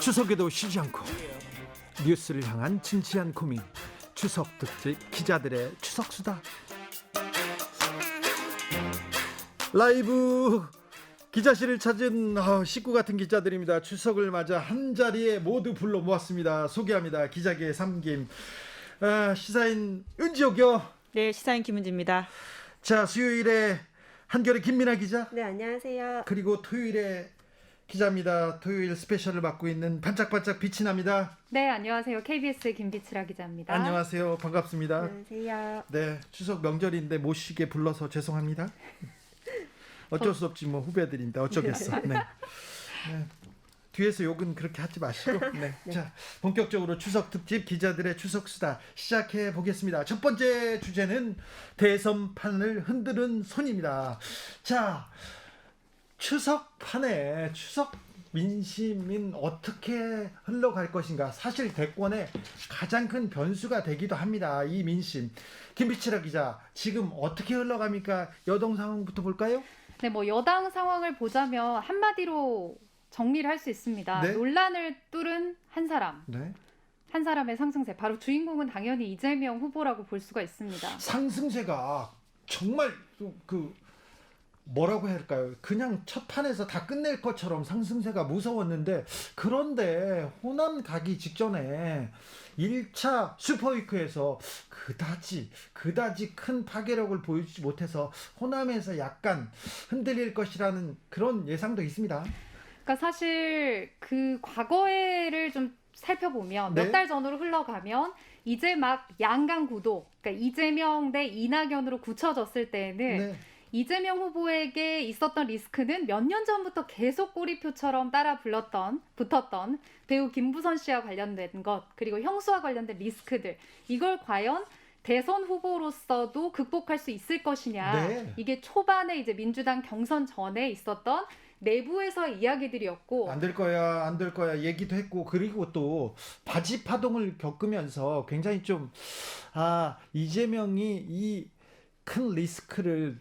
추석에도 쉬지 않고 뉴스를 향한 진지한 고민, 추석 특집 기자들의 추석수다. 라이브 기자실을 찾은 식구 같은 기자들입니다. 추석을 맞아 한자리에 모두 불러 모았습니다. 소개합니다. 기자계의 삼김, 시사인 은지옥이요. 네, 시사인 김은지입니다. 자, 수요일에 한겨레 김민아 기자. 네, 안녕하세요. 그리고 토요일에 기자입니다. 토요일 스페셜을 맡고 있는 반짝반짝 빛이 납니다. 네, 안녕하세요. KBS 김비치라 기자입니다. 안녕하세요. 반갑습니다. 안녕하세요. 네, 추석 명절인데 못 쉬게 불러서 죄송합니다. 어쩔 수 없지 뭐, 후배들인데 어쩌겠어. 네. 뒤에서 욕은 그렇게 하지 마시고. 네. 자, 본격적으로 추석 특집 기자들의 추석 수다 시작해 보겠습니다. 첫 번째 주제는 대선판을 흔드는 손입니다. 자, 추석판에 추석 민심은 어떻게 흘러갈 것인가? 사실 대권의 가장 큰 변수가 되기도 합니다. 이 민심. 김비치라 기자, 지금 어떻게 흘러갑니까? 여당 상황부터 볼까요? 네, 여당 상황을 보자면 한마디로 정리를 할 수 있습니다. 네? 논란을 뚫은 한 사람. 네. 한 사람의 상승세. 바로 주인공은 당연히 이재명 후보라고 볼 수가 있습니다. 상승세가 정말 뭐라고 해야 할까요? 그냥 첫 판에서 다 끝낼 것처럼 상승세가 무서웠는데, 그런데 호남 가기 직전에 1차 슈퍼위크에서 그다지 큰 파괴력을 보이지 못해서 호남에서 약간 흔들릴 것이라는 그런 예상도 있습니다. 그러니까 사실 그 과거를 좀 살펴보면 네? 몇 달 전으로 흘러가면 이제 막 양강 구도, 그러니까 이재명 대 이낙연으로 굳혀졌을 때에는 네. 이재명 후보에게 있었던 리스크는 몇 년 전부터 계속 꼬리표처럼 따라 붙었던 배우 김부선 씨와 관련된 것, 그리고 형수와 관련된 리스크들, 이걸 과연 대선 후보로서도 극복할 수 있을 것이냐. 네. 이게 초반에 이제 민주당 경선 전에 있었던 내부에서의 이야기들이었고, 안 될 거야 얘기도 했고, 그리고 또 바지 파동을 겪으면서 굉장히 이재명이 이 큰 리스크를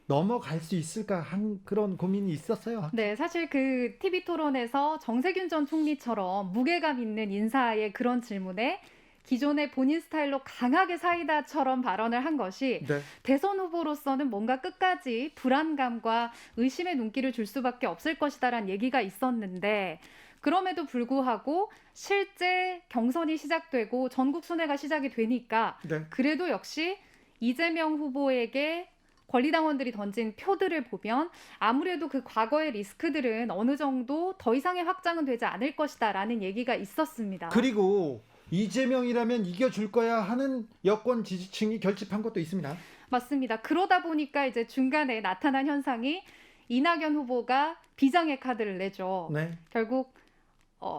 넘어갈 수 있을까 한 그런 고민이 있었어요. 네, 사실 그 TV 토론에서 정세균 전 총리처럼 무게감 있는 인사의 그런 질문에 기존의 본인 스타일로 강하게 사이다처럼 발언을 한 것이 네. 대선 후보로서는 뭔가 끝까지 불안감과 의심의 눈길을 줄 수밖에 없을 것이다라는 얘기가 있었는데, 그럼에도 불구하고 실제 경선이 시작되고 전국 순회가 시작이 되니까 네. 그래도 역시 이재명 후보에게 권리당원들이 던진 표들을 보면 아무래도 그 과거의 리스크들은 어느 정도 더 이상의 확장은 되지 않을 것이다라는 얘기가 있었습니다. 그리고 이재명이라면 이겨줄 거야 하는 여권 지지층이 결집한 것도 있습니다. 맞습니다. 그러다 보니까 이제 중간에 나타난 현상이 이낙연 후보가 비장의 카드를 내죠. 네. 결국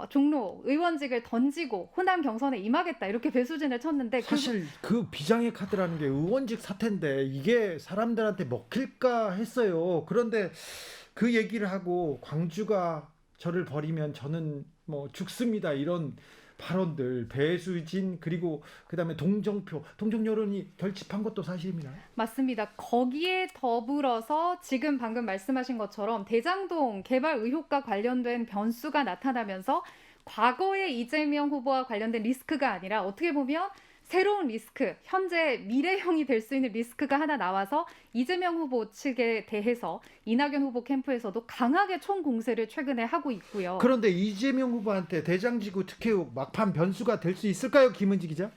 종로 의원직을 던지고 호남 경선에 임하겠다, 이렇게 배수진을 쳤는데, 사실 그 비장의 카드라는 게 의원직 사태인데 이게 사람들한테 먹힐까 했어요. 그런데 그 얘기를 하고 광주가 저를 버리면 저는 죽습니다, 이런 발언들, 배수진, 그리고 그다음에 동정 여론이 결집한 것도 사실입니다. 맞습니다. 거기에 더불어서 지금 방금 말씀하신 것처럼 대장동 개발 의혹과 관련된 변수가 나타나면서 과거의 이재명 후보와 관련된 리스크가 아니라 어떻게 보면 새로운 리스크, 현재 미래형이 될 수 있는 리스크가 하나 나와서 이재명 후보 측에 대해서 이낙연 후보 캠프에서도 강하게 총공세를 최근에 하고 있고요. 그런데 이재명 후보한테 대장지구 특혜 의혹 막판 변수가 될 수 있을까요, 김은지 기자?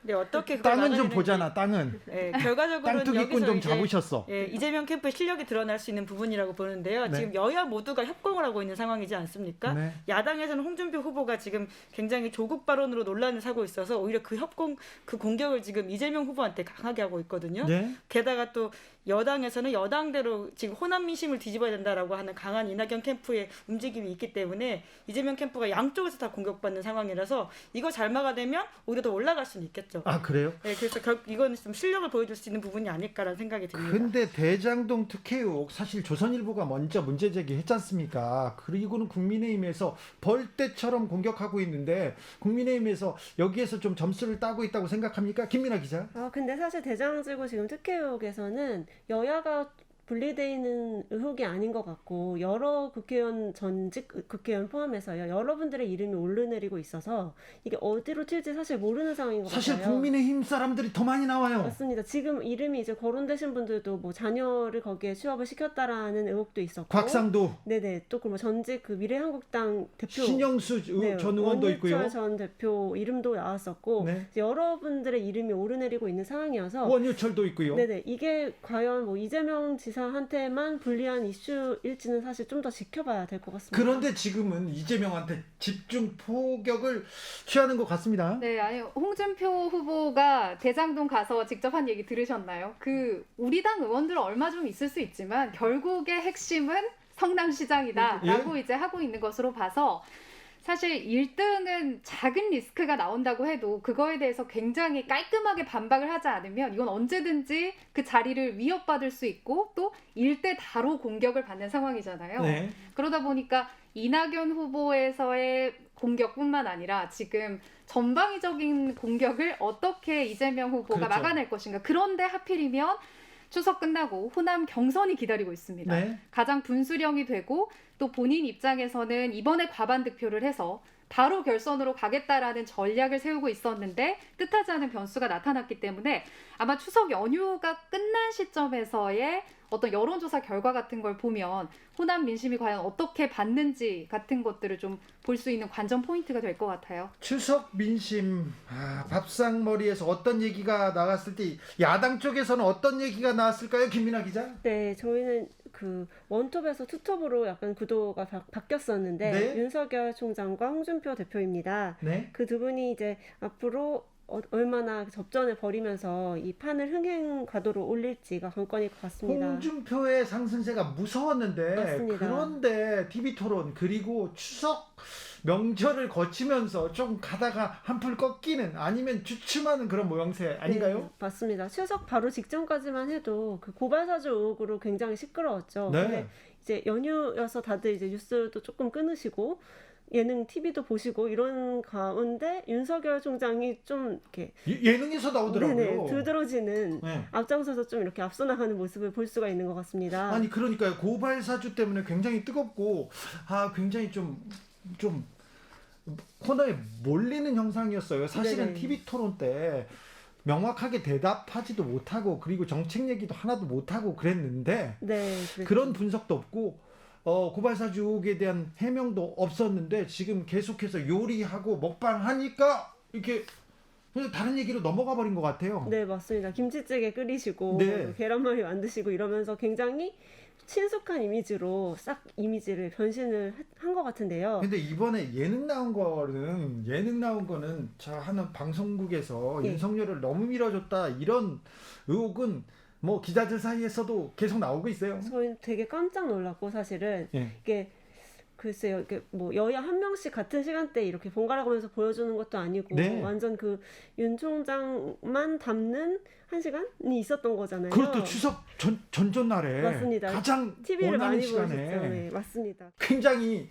네, 어떻게 땅은 좀 보잖아, 땅은. 네, 결과적으로는 땅투기꾼 좀 여기서 잡으셨어. 이재명 캠프의 실력이 드러날 수 있는 부분이라고 보는데요. 네. 지금 여야 모두가 협공을 하고 있는 상황이지 않습니까? 네. 야당에서는 홍준표 후보가 지금 굉장히 조국 발언으로 논란을 사고 있어서 오히려 그 공격을 지금 이재명 후보한테 강하게 하고 있거든요. 네. 게다가 또 여당에서는 여당대로 지금 호남 민심을 뒤집어야 된다라고 하는 강한 이낙연 캠프의 움직임이 있기 때문에 이재명 캠프가 양쪽에서 다 공격받는 상황이라서 이거 잘 막아내면 오히려 더 올라갈 수는 있겠죠. 아, 그래요? 네, 그래서 이건 좀 실력을 보여줄 수 있는 부분이 아닐까라는 생각이 듭니다. 근데 대장동 특혜 의혹 사실 조선일보가 먼저 문제 제기했지 않습니까? 그리고는 국민의힘에서 벌떼처럼 공격하고 있는데, 국민의힘에서 여기에서 좀 점수를 따고 있다고 생각합니까? 김민아 기자. 근데 사실 대장지구 지금 특혜 의혹에서는 여야가 분리돼 있는 의혹이 아닌 것 같고 여러 국회의원 전직 국회의원 포함해서요 여러분들의 이름이 오르내리고 있어서 이게 어디로 튈지 사실 모르는 상황인 것 사실 같아요. 국민의힘 사람들이 더 많이 나와요. 맞습니다. 지금 이름이 이제 거론되신 분들도 뭐 자녀를 거기에 취업을 시켰다라는 의혹도 있었고, 곽상도, 네네 또 그 뭐 전직 그 미래한국당 대표 신영수 네, 전 의원도 있고요. 원유철 전 대표 이름도 나왔었고 네. 이제 여러분들의 이름이 오르내리고 있는 상황이어서 원유철도 있고요. 네네 이게 과연 뭐 이재명 지사한테만 불리한 이슈일지는 사실 좀 더 지켜봐야 될 것 같습니다. 그런데 지금은 이재명한테 집중 포격을 취하는 것 같습니다. 네, 아니 홍준표 후보가 대장동 가서 직접 한 얘기 들으셨나요? 그 우리 당 의원들은 얼마 좀 있을 수 있지만 결국의 핵심은 성남시장이다라고 이제 하고 있는 것으로 봐서 사실 1등은 작은 리스크가 나온다고 해도 그거에 대해서 굉장히 깔끔하게 반박을 하지 않으면 이건 언제든지 그 자리를 위협받을 수 있고 또 일대다로 공격을 받는 상황이잖아요. 네. 그러다 보니까 이낙연 후보에서의 공격뿐만 아니라 지금 전방위적인 공격을 어떻게 이재명 후보가 그렇죠. 막아낼 것인가. 그런데 하필이면 추석 끝나고 호남 경선이 기다리고 있습니다. 네. 가장 분수령이 되고 또 본인 입장에서는 이번에 과반 득표를 해서 바로 결선으로 가겠다라는 전략을 세우고 있었는데 뜻하지 않은 변수가 나타났기 때문에 아마 추석 연휴가 끝난 시점에서의 어떤 여론조사 결과 같은 걸 보면 호남 민심이 과연 어떻게 받는지 같은 것들을 좀 볼 수 있는 관전 포인트가 될 것 같아요. 추석 민심 밥상머리에서 어떤 얘기가 나갔을 때 야당 쪽에서는 어떤 얘기가 나왔을까요, 김민아 기자? 네, 저희는 그 원톱에서 투톱으로 약간 구도가 바뀌었었는데 네. 윤석열 총장과 홍준표 대표입니다. 네. 그 두 분이 이제 앞으로 얼마나 접전을 벌이면서 이 판을 흥행 과도로 올릴지가 관건일 것 같습니다. 홍준표의 상승세가 무서웠는데 맞습니다. 그런데 TV 토론 그리고 추석 명절을 거치면서 좀 가다가 한풀 꺾이는 아니면 주춤하는 그런 모양새 아닌가요? 네, 맞습니다. 추석 바로 직전까지만 해도 그 고발사주 의혹으로 굉장히 시끄러웠죠. 네. 근데 이제 연휴여서 다들 이제 뉴스도 조금 끊으시고 예능 TV도 보시고 이런 가운데 윤석열 총장이 좀 이렇게 예능에서 나오더라고요. 네네, 두드러지는 네. 앞장서서 좀 이렇게 앞서 나가는 모습을 볼 수가 있는 것 같습니다. 아니 그러니까요. 고발 사주 때문에 굉장히 뜨겁고 굉장히 좀 코너에 몰리는 형상이었어요. 사실은 네네. TV 토론 때 명확하게 대답하지도 못하고 그리고 정책 얘기도 하나도 못하고 그랬는데 네, 그랬죠. 그런 분석도 없고 고발사주 의혹에 대한 해명도 없었는데 지금 계속해서 요리하고 먹방하니까 이렇게 그냥 다른 얘기로 넘어가 버린 것 같아요. 네, 맞습니다. 김치찌개 끓이시고 네. 계란말이 만드시고 이러면서 굉장히 친숙한 이미지로 싹 이미지를 변신을 한 것 같은데요. 근데 이번에 예능 나온 거는 저 하는 방송국에서 예. 윤석열을 너무 밀어줬다 이런 의혹은 뭐 기자들 사이에서도 계속 나오고 있어요. 저희 되게 깜짝 놀랐고 사실은 예. 이게 글쎄요, 이게 뭐 여야 한 명씩 같은 시간대에 이렇게 번갈아 가면서 보여주는 것도 아니고 네. 완전 그 윤 총장만 담는 한 시간이 있었던 거잖아요. 그것도 추석 전날에 맞습니다. 가장 TV를 원하는 많이 보셨죠. 시간에 네, 맞습니다. 굉장히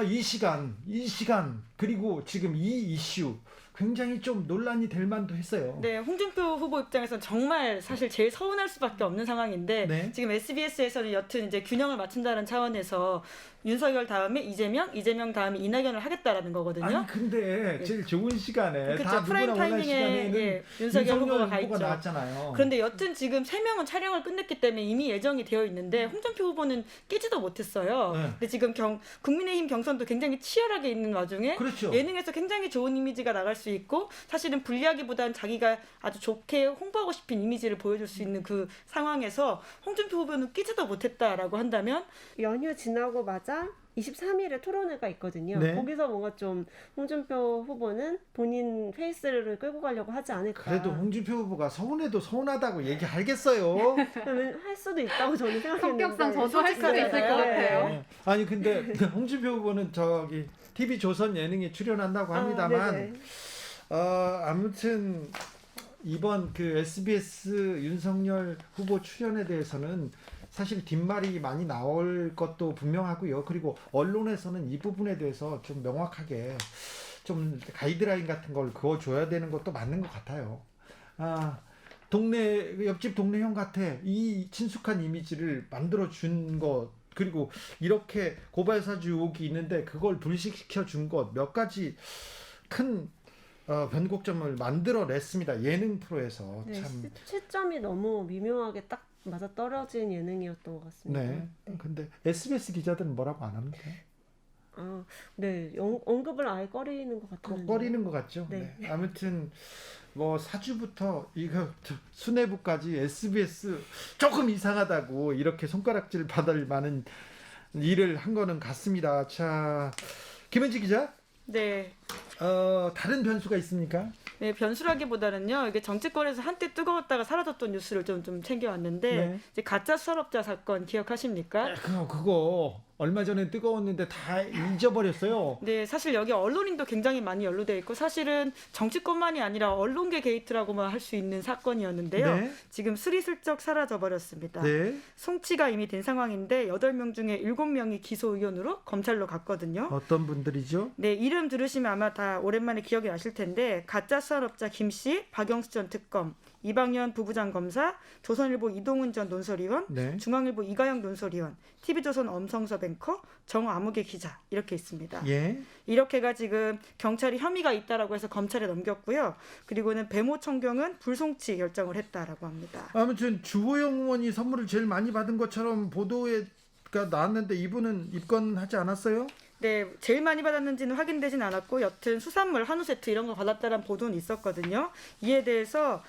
이 시간 그리고 지금 이 이슈 굉장히 좀 논란이 될 만도 했어요. 네, 홍준표 후보 입장에서는 정말 사실 제일 서운할 수밖에 없는 상황인데 네. 지금 SBS에서는 여튼 이제 균형을 맞춘다는 차원에서 윤석열 다음에 이재명 다음에 이낙연을 하겠다라는 거거든요. 아니 근데 제일 좋은 시간에 그쵸, 다 누구나 프라임 원하는 타이밍에, 시간에는 예, 윤석열 후보가 가 있죠. 나왔잖아요. 그런데 여튼 지금 3명은 촬영을 끝냈기 때문에 이미 예정이 되어 있는데 홍준표 후보는 끼지도 못했어요. 네. 근데 지금 국민의힘 경선도 굉장히 치열하게 있는 와중에 그렇죠. 예능에서 굉장히 좋은 이미지가 나갈 수 있고 사실은 불리하기보다는 자기가 아주 좋게 홍보하고 싶은 이미지를 보여줄 수 있는 그 상황에서 홍준표 후보는 끼지도 못했다라고 한다면 연휴 지나고마자 23일에 토론회가 있거든요. 네. 거기서 뭔가 좀 홍준표 후보는 본인 페이스를 끌고 가려고 하지 않을까. 그래도 홍준표 후보가 서운해도 서운하다고 얘기하겠어요. 할 수도 있다고 저는 생각했는데. 성격상 저도 할 수도 있을 것 네. 같아요. 네. 아니 근데 홍준표 후보는 저기 TV 조선 예능에 출연한다고 합니다만 네네. 아무튼 이번 그 SBS 윤석열 후보 출연에 대해서는 사실 뒷말이 많이 나올 것도 분명하고요. 그리고 언론에서는 이 부분에 대해서 좀 명확하게 좀 가이드라인 같은 걸 그어줘야 되는 것도 맞는 것 같아요. 동네 옆집 동네 형 같아. 이 친숙한 이미지를 만들어 준 것, 그리고 이렇게 고발사주 의혹이 있는데 그걸 불식시켜 준 것, 몇 가지 큰 변곡점을 만들어냈습니다. 예능 프로에서. 네, 참. 시점이 너무 미묘하게 딱 맞아 떨어진 예능이었던 것 같습니다. 네. 근데 SBS 기자들은 뭐라고 안 합니까? 아, 네, 언급을 아예 꺼리는 것 같은데. 꺼리는 것 같죠. 네. 네. 아무튼 뭐 사주부터 이거 수뇌부까지 SBS 조금 이상하다고 이렇게 손가락질 받을 만한 일을 한 거는 같습니다. 자, 김은지 기자, 네. 다른 변수가 있습니까? 네, 변수라기보다는요. 이게 정치권에서 한때 뜨거웠다가 사라졌던 뉴스를 좀 챙겨왔는데 네. 이제 가짜 수산업자 사건 기억하십니까? 그거 얼마 전에 뜨거웠는데 다 잊어버렸어요. 네, 사실 여기 언론인도 굉장히 많이 연루돼 있고 사실은 정치권만이 아니라 언론계 게이트라고만 할 수 있는 사건이었는데요. 네. 지금 스리슬쩍 사라져 버렸습니다. 네. 송치가 이미 된 상황인데 8명 중에 7명이 기소 의견으로 검찰로 갔거든요. 어떤 분들이죠? 네, 이름 들으시면 아마 다 오랜만에 기억이 나실 텐데 가짜 수산업자 김씨, 박영수 전 특검, 이방현 부부장 검사, 조선일보 이동훈 전 논설위원, 네. 중앙일보 이가영 논설위원, TV조선 엄성서 뱅커, 정아무개 기자 이렇게 있습니다. 예. 이렇게가 지금 경찰이 혐의가 있다라고 해서 검찰에 넘겼고요. 그리고는 배모 청경은 불송치 결정을 했다라고 합니다. 아무튼 주호영 의원이 선물을 제일 많이 받은 것처럼 보도가 나왔는데 이분은 입건하지 않았어요? 네, 제일 많이 받았는지는 확인되진 않았고 여튼 수산물 한우 세트 이런 거 받았다는 보도는 있었거든요. 이에 대해서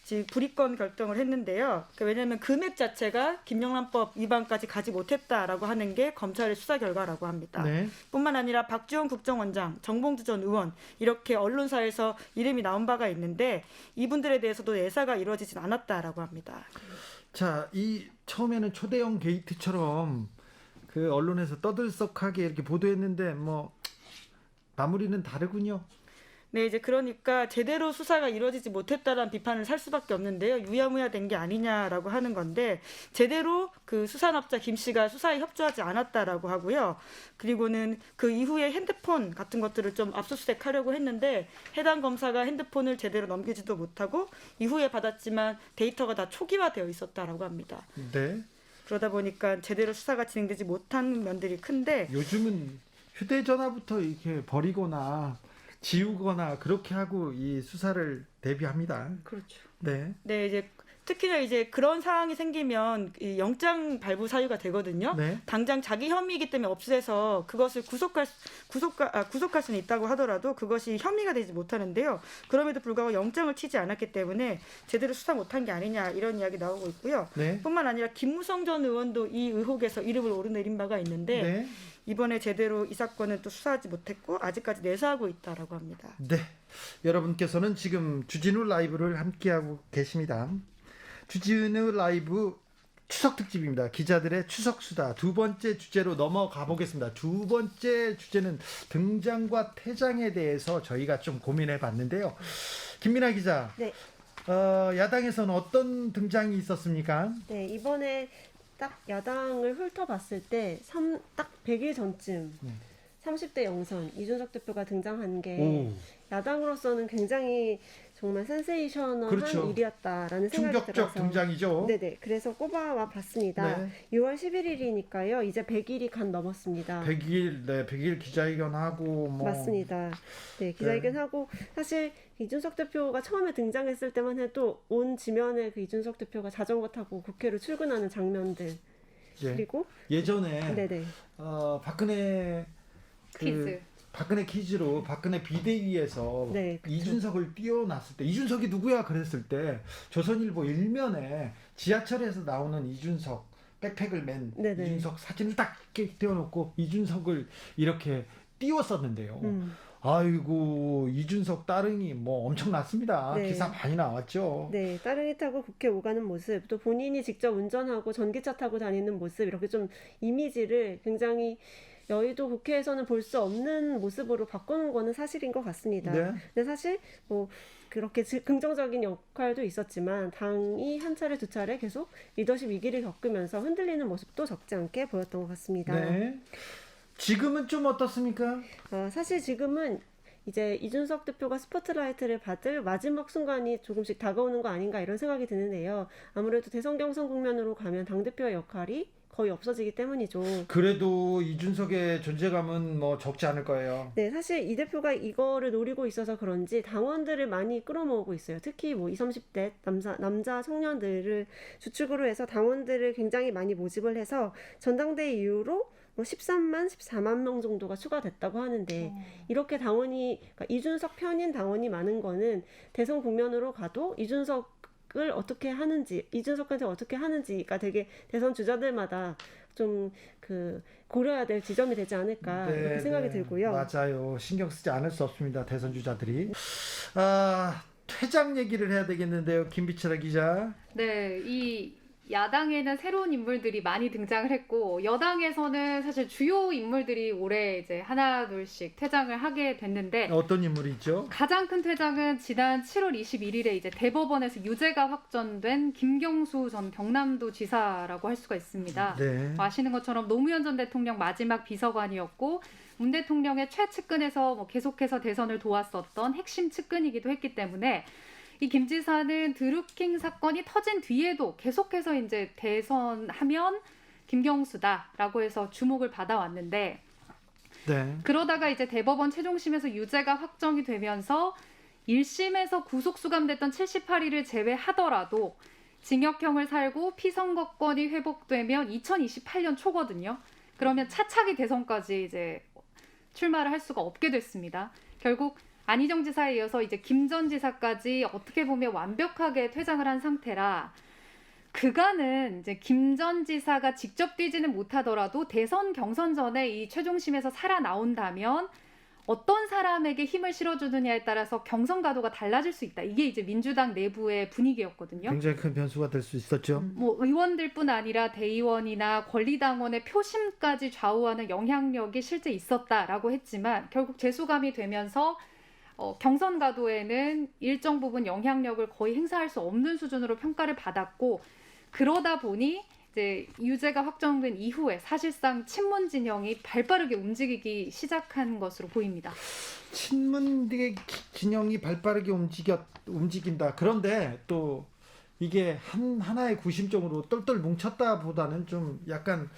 지금 불입건 결정을 했는데요. 왜냐하면 금액 자체가 김영란법 위반까지 가지 못했다라고 하는 게 검찰의 수사 결과라고 합니다. 네. 뿐만 아니라 박지원 국정원장, 정봉주 전 의원 이렇게 언론사에서 이름이 나온 바가 있는데 이분들에 대해서도 예사가 이루어지진 않았다라고 합니다. 자, 이 처음에는 초대형 게이트처럼 그 언론에서 떠들썩하게 이렇게 보도했는데 뭐 마무리는 다르군요. 네, 이제 그러니까 제대로 수사가 이루어지지 못했다라는 비판을 살 수밖에 없는데요. 유야무야 된 게 아니냐라고 하는 건데 제대로 그 수산업자 김 씨가 수사에 협조하지 않았다라고 하고요. 그리고는 그 이후에 핸드폰 같은 것들을 좀 압수수색하려고 했는데 해당 검사가 핸드폰을 제대로 넘기지도 못하고 이후에 받았지만 데이터가 다 초기화되어 있었다라고 합니다. 네. 그러다 보니까 제대로 수사가 진행되지 못한 면들이 큰데 요즘은 휴대전화부터 이렇게 버리거나 지우거나 그렇게 하고 이 수사를 대비합니다. 그렇죠. 네. 네, 이제 특히나 이제 그런 상황이 생기면 이 영장 발부 사유가 되거든요. 네. 당장 자기 혐의이기 때문에 없애서 그것을 구속할 수는 있다고 하더라도 그것이 혐의가 되지 못하는데요. 그럼에도 불구하고 영장을 치지 않았기 때문에 제대로 수사 못한 게 아니냐 이런 이야기 나오고 있고요. 네. 뿐만 아니라 김무성 전 의원도 이 의혹에서 이름을 오르내린 바가 있는데 네. 이번에 제대로 이 사건은 또 수사하지 못했고 아직까지 내사하고 있다라고 합니다. 네. 여러분께서는 지금 주진우 라이브를 함께하고 계십니다. 주진우 라이브 추석 특집입니다. 기자들의 추석 수다 두 번째 주제로 넘어가 보겠습니다. 두 번째 주제는 등장과 퇴장에 대해서 저희가 좀 고민해 봤는데요. 김민아 기자, 네. 야당에서는 어떤 등장이 있었습니까? 네, 이번에 딱 야당을 훑어봤을 때 딱 100일 전쯤 30대 영선 이준석 대표가 등장한 게 오, 야당으로서는 굉장히 정말 센세이셔널한 그렇죠. 일이었다라는 생각이 충격적 들어서 등장이죠. 네네, 그래서 꼽아와 봤습니다. 네. 6월 11일이니까요. 이제 100일이 간 넘었습니다. 100일, 네, 100일 기자회견하고 뭐 맞습니다. 네, 기자회견하고 사실 이준석 대표가 처음에 등장했을 때만 해도 온 지면에 그 이준석 대표가 자전거 타고 국회로 출근하는 장면들 예. 그리고 예전에 네네 박근혜 퀴즈. 박근혜 퀴즈로 박근혜 비대위에서 네, 그쵸. 이준석을 띄워놨을 때 이준석이 누구야 그랬을 때 조선일보 일면에 지하철에서 나오는 이준석 백팩을 맨 네네. 이준석 사진을 딱 이렇게 띄워놓고 이준석을 이렇게 띄웠었는데요. 음. 아이고 이준석 따릉이 뭐 엄청났습니다. 네. 기사 많이 나왔죠. 네, 따릉이 타고 국회 오가는 모습, 또 본인이 직접 운전하고 전기차 타고 다니는 모습, 이렇게 좀 이미지를 굉장히 여의도 국회에서는 볼 수 없는 모습으로 바꾸는 거는 사실인 것 같습니다. 네. 근데 사실 뭐 그렇게 긍정적인 역할도 있었지만 당이 한 차례 두 차례 계속 리더십 위기를 겪으면서 흔들리는 모습도 적지 않게 보였던 것 같습니다. 네. 지금은 좀 어떻습니까? 사실 지금은 이제 이준석 대표가 스포트라이트를 받을 마지막 순간이 조금씩 다가오는 거 아닌가 이런 생각이 드는데요. 아무래도 대선 경선 국면으로 가면 당대표의 역할이 거의 없어지기 때문이죠. 그래도 이준석의 존재감은 뭐 적지 않을 거예요. 네, 사실 이 대표가 이거를 노리고 있어서 그런지 당원들을 많이 끌어모으고 있어요. 특히 뭐 20, 30대 남자 청년들을 주축으로 해서 당원들을 굉장히 많이 모집을 해서 전당대회 이후로 뭐 13만, 14만 명 정도가 추가됐다고 하는데 이렇게 당원이 그러니까 이준석 편인 당원이 많은 거는 대선 국면으로 가도 이준석을 어떻게 하는지, 이준석한테 어떻게 하는지가 되게 대선 주자들마다 좀 그 고려해야 될 지점이 되지 않을까 이렇게 생각이 들고요. 맞아요. 신경 쓰지 않을 수 없습니다. 대선 주자들이. 아, 퇴장 얘기를 해야 되겠는데요. 김비철 기자. 네, 이 야당에는 새로운 인물들이 많이 등장을 했고 여당에서는 사실 주요 인물들이 올해 이제 하나 둘씩 퇴장을 하게 됐는데 어떤 인물이죠? 가장 큰 퇴장은 지난 7월 21일에 이제 대법원에서 유죄가 확정된 김경수 전 경남도 지사라고 할 수가 있습니다. 네. 아시는 것처럼 노무현 전 대통령 마지막 비서관이었고 문 대통령의 최측근에서 뭐 계속해서 대선을 도왔었던 핵심 측근이기도 했기 때문에 이 김 지사는 드루킹 사건이 터진 뒤에도 계속해서 이제 대선하면 김경수다라고 해서 주목을 받아왔는데 네. 그러다가 이제 대법원 최종심에서 유죄가 확정이 되면서 1심에서 구속 수감됐던 78일을 제외하더라도 징역형을 살고 피선거권이 회복되면 2028년 초거든요. 그러면 차차기 대선까지 이제 출마를 할 수가 없게 됐습니다. 결국 안희정 지사에 이어서 이제 김 전 지사까지 어떻게 보면 완벽하게 퇴장을 한 상태라 그간은 이제 김 전 지사가 직접 뛰지는 못하더라도 대선 경선 전에 이 최종심에서 살아나온다면 어떤 사람에게 힘을 실어주느냐에 따라서 경선 가도가 달라질 수 있다. 이게 이제 민주당 내부의 분위기였거든요. 굉장히 큰 변수가 될 수 있었죠. 뭐 의원들뿐 아니라 대의원이나 권리당원의 표심까지 좌우하는 영향력이 실제 있었다라고 했지만 결국 재수감이 되면서 경선 가도에는 일정 부분 영향력을 거의 행사할 수 없는 수준으로 평가를 받았고 그러다 보니 이제 유죄가 확정된 이후에 사실상 친문 진영이 발빠르게 움직이기 시작한 것으로 보입니다. 친문 진영이 발빠르게 움직인다. 그런데 또 이게 하나의 구심점으로 똘똘 뭉쳤다보다는 좀 약간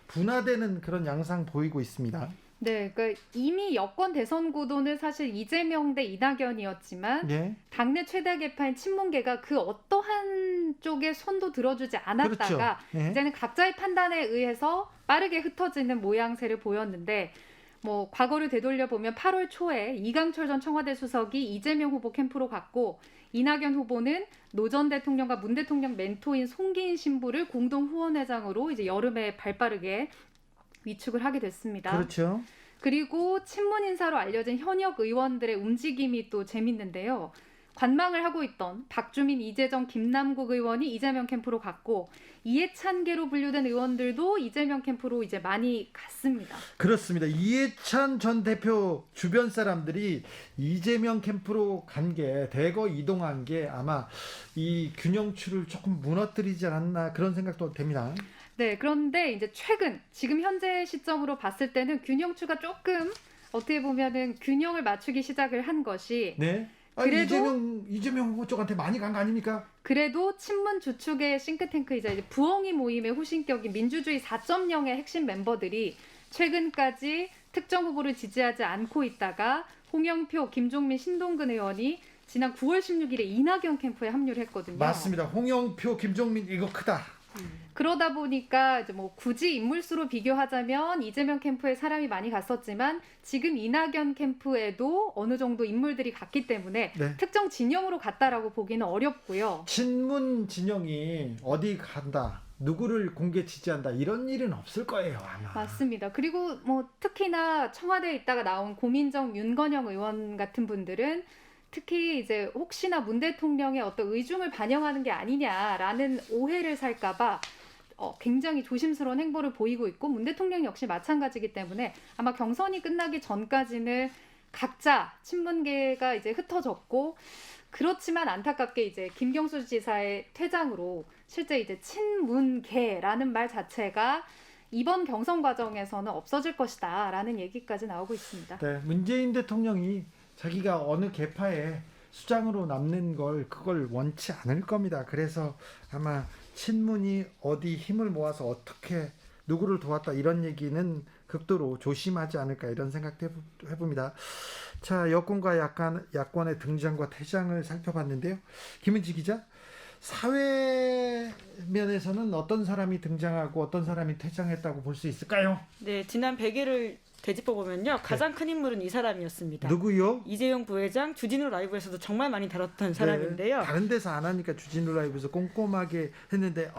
분화되는 그런 양상 보이고 있습니다. 네, 그러니까 이미 여권 대선 구도는 사실 이재명 대 이낙연이었지만 예. 당내 최대 계파인 친문계가 그 어떠한 쪽에 손도 들어주지 않았다가 그렇죠. 예. 이제는 각자의 판단에 의해서 빠르게 흩어지는 모양새를 보였는데 뭐 과거를 되돌려 보면 8월 초에 이강철 전 청와대 수석이 이재명 후보 캠프로 갔고 이낙연 후보는 노 전 대통령과 문 대통령 멘토인 송기인 신부를 공동 후원회장으로 이제 여름에 발빠르게 위축을 하게 됐습니다. 그렇죠. 그리고 친문 인사로 알려진 현역 의원들의 움직임이 또 재밌는데요. 관망을 하고 있던 박주민, 이재정, 김남국 의원이 이재명 캠프로 갔고 이해찬계로 분류된 의원들도 이재명 캠프로 이제 많이 갔습니다. 그렇습니다. 이해찬 전 대표 주변 사람들이 이재명 캠프로 간 게 대거 이동한 게 아마 이 균형추를 조금 무너뜨리지 않았나 그런 생각도 됩니다. 네, 그런데 이제 최근 지금 현재 시점으로 봤을 때는 균형추가 조금 어떻게 보면은 균형을 맞추기 시작을 한 것이 네. 그래도 이재명 후보 쪽한테 많이 간 거 아닙니까? 그래도 친문 주축의 싱크탱크이자 이제 부엉이 모임의 후신격인 민주주의 4.0의 핵심 멤버들이 최근까지 특정 후보를 지지하지 않고 있다가 홍영표, 김종민, 신동근 의원이 지난 9월 16일에 이낙연 캠프에 합류를 했거든요. 맞습니다. 홍영표, 김종민 이거 크다. 그러다 보니까 이제 뭐 굳이 인물수로 비교하자면 이재명 캠프에 사람이 많이 갔었지만 지금 이낙연 캠프에도 어느 정도 인물들이 갔기 때문에 네. 특정 진영으로 갔다라고 보기는 어렵고요. 친문 진영이 어디 간다, 누구를 공개 지지한다 이런 일은 없을 거예요 아마. 맞습니다. 그리고 뭐 특히나 청와대에 있다가 나온 고민정, 윤건영 의원 같은 분들은 특히 이제 혹시나 문 대통령의 어떤 의중을 반영하는 게 아니냐라는 오해를 살까봐 굉장히 조심스러운 행보를 보이고 있고 문 대통령 역시 마찬가지이기 때문에 아마 경선이 끝나기 전까지는 각자 친문계가 이제 흩어졌고 그렇지만 안타깝게 이제 김경수 지사의 퇴장으로 실제 이제 친문계라는 말 자체가 이번 경선 과정에서는 없어질 것이다라는 얘기까지 나오고 있습니다. 네, 문재인 대통령이 자기가 어느 계파에 수장으로 남는 그걸 원치 않을 겁니다. 그래서 아마 친문이 어디 힘을 모아서 어떻게 누구를 도왔다 이런 얘기는 극도로 조심하지 않을까 이런 생각도 해봅니다. 자, 여권과 야권의 등장과 퇴장을 살펴봤는데요. 김은지 기자, 사회 면에서는 어떤 사람이 등장하고 어떤 사람이 퇴장했다고 볼 수 있을까요? 네, 지난 100일을 되짚어 보면요, 가장 큰 인물은 이 사람이었습니다. 누구요? 이재용 부회장, 주진우 라이브에서도 정말 많이 다뤘던 사람인데요. 네, 다른 데서 안 하니까 주진우 라이브에서 꼼꼼하게 했는데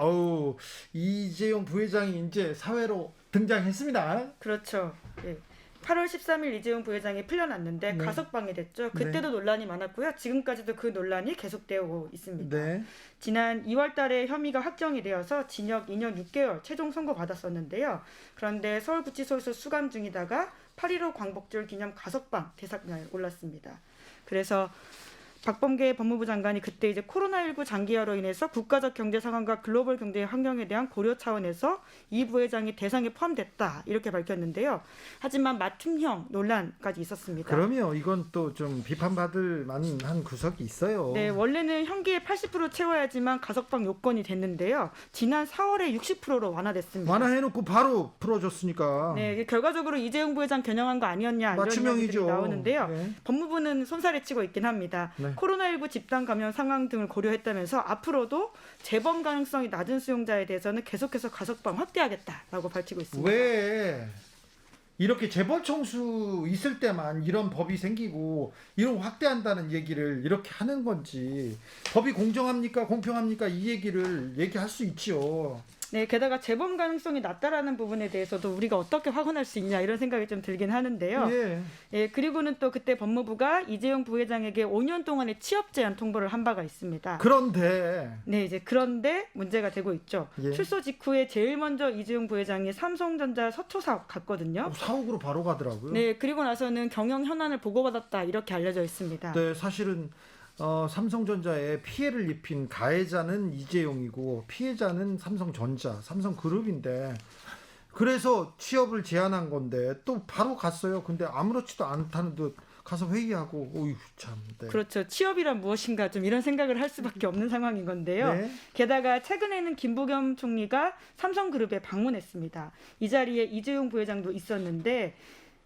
이재용 부회장이 이제 사회로 등장했습니다. 그렇죠. 예. 8월 13일 이재용 부회장이 풀려났는데 네. 가석방이 됐죠. 그때도 논란이 많았고요. 지금까지도 그 논란이 계속되고 있습니다. 네. 지난 2월 달에 혐의가 확정이 되어서 징역 2년 6개월 최종 선고받았었는데요. 그런데 서울구치소에서 수감 중이다가 8.15 광복절 기념 가석방 대상에 올랐습니다. 그래서 박범계 법무부 장관이 그때 이제 코로나19 장기화로 인해서 국가적 경제 상황과 글로벌 경제 환경에 대한 고려 차원에서 이 부회장이 대상에 포함됐다 이렇게 밝혔는데요. 하지만 맞춤형 논란까지 있었습니다. 그러면 이건 또 좀 비판받을 만한 구석이 있어요. 네, 원래는 형기의 80% 채워야지만 가석방 요건이 됐는데요. 지난 4월에 60%로 완화됐습니다. 완화해놓고 바로 풀어줬으니까. 네, 이게 결과적으로 이재용 부회장 겨냥한 거 아니었냐 이런 맞춤형이죠. 이야기들이 나오는데요. 네. 법무부는 손살에 치고 있긴 합니다. 네. 코로나19 집단 감염 상황 등을 고려했다면서 앞으로도 재범 가능성이 낮은 수용자에 대해서는 계속해서 가석방 확대하겠다라고 밝히고 있습니다. 왜 이렇게 재벌 총수 있을 때만 이런 법이 생기고 이런 확대한다는 얘기를 이렇게 하는 건지, 법이 공정합니까 공평합니까 이 얘기를 얘기할 수 있지요. 네, 게다가 재범 가능성이 낮다라는 부분에 대해서도 우리가 어떻게 확언할 수 있냐 이런 생각이 좀 들긴 하는데요. 예. 예, 그리고는 또 그때 법무부가 이재용 부회장에게 5년 동안의 취업 제한 통보를 한 바가 있습니다. 그런데 네, 이제 그런데 문제가 되고 있죠. 예. 출소 직후에 제일 먼저 이재용 부회장이 삼성전자 서초 사업 갔거든요. 사옥으로 바로 가더라고요. 네, 그리고 나서는 경영 현안을 보고받았다 이렇게 알려져 있습니다. 네, 사실은 삼성전자에 피해를 입힌 가해자는 이재용이고 피해자는 삼성전자, 삼성그룹인데, 그래서 취업을 제안한 건데 또 바로 갔어요. 근데 아무렇지도 않다는 듯 가서 회의하고, 어휴 참. 네. 그렇죠. 취업이란 무엇인가 좀 이런 생각을 할 수밖에 없는 상황인 건데요. 네. 게다가 최근에는 김부겸 총리가 삼성그룹에 방문했습니다. 이 자리에 이재용 부회장도 있었는데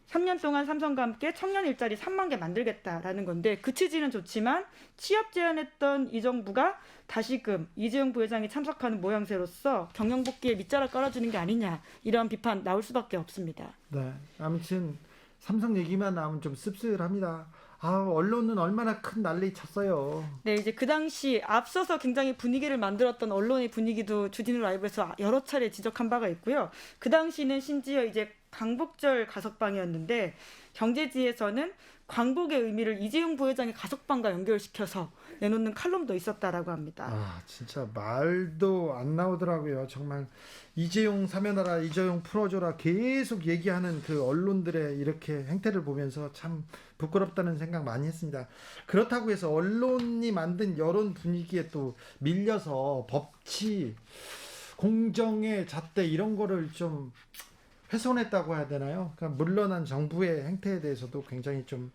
3년 동안 삼성과 함께 청년 일자리 3만 개 만들겠다라는 건데, 그 취지는 좋지만 취업 제안했던 이 정부가 다시금 이재용 부회장이 참석하는 모양새로서 경영 복귀에 밑자락 깔아주는 게 아니냐 이런 비판 나올 수밖에 없습니다. 네. 아무튼 삼성 얘기만 나오면 좀 씁쓸합니다. 언론은 얼마나 큰 난리 쳤어요. 네, 이제 그 당시 앞서서 굉장히 분위기를 만들었던 언론의 분위기도 주진우 라이브에서 여러 차례 지적한 바가 있고요. 그 당시는 심지어 이제 광복절 가석방이었는데 경제지에서는 광복의 의미를 이재용 부회장의 가석방과 연결시켜서 내놓는 칼럼도 있었다라고 합니다. 진짜 말도 안 나오더라고요. 정말 이재용 사면하라, 이재용 풀어줘라 계속 얘기하는 그 언론들의 이렇게 행태를 보면서 참 부끄럽다는 생각 많이 했습니다. 그렇다고 해서 언론이 만든 여론 분위기에 또 밀려서 법치, 공정의 잣대 이런 거를 좀 훼손했다고 해야 되나요? 그러니까 물러난 정부의 행태에 대해서도 굉장히 좀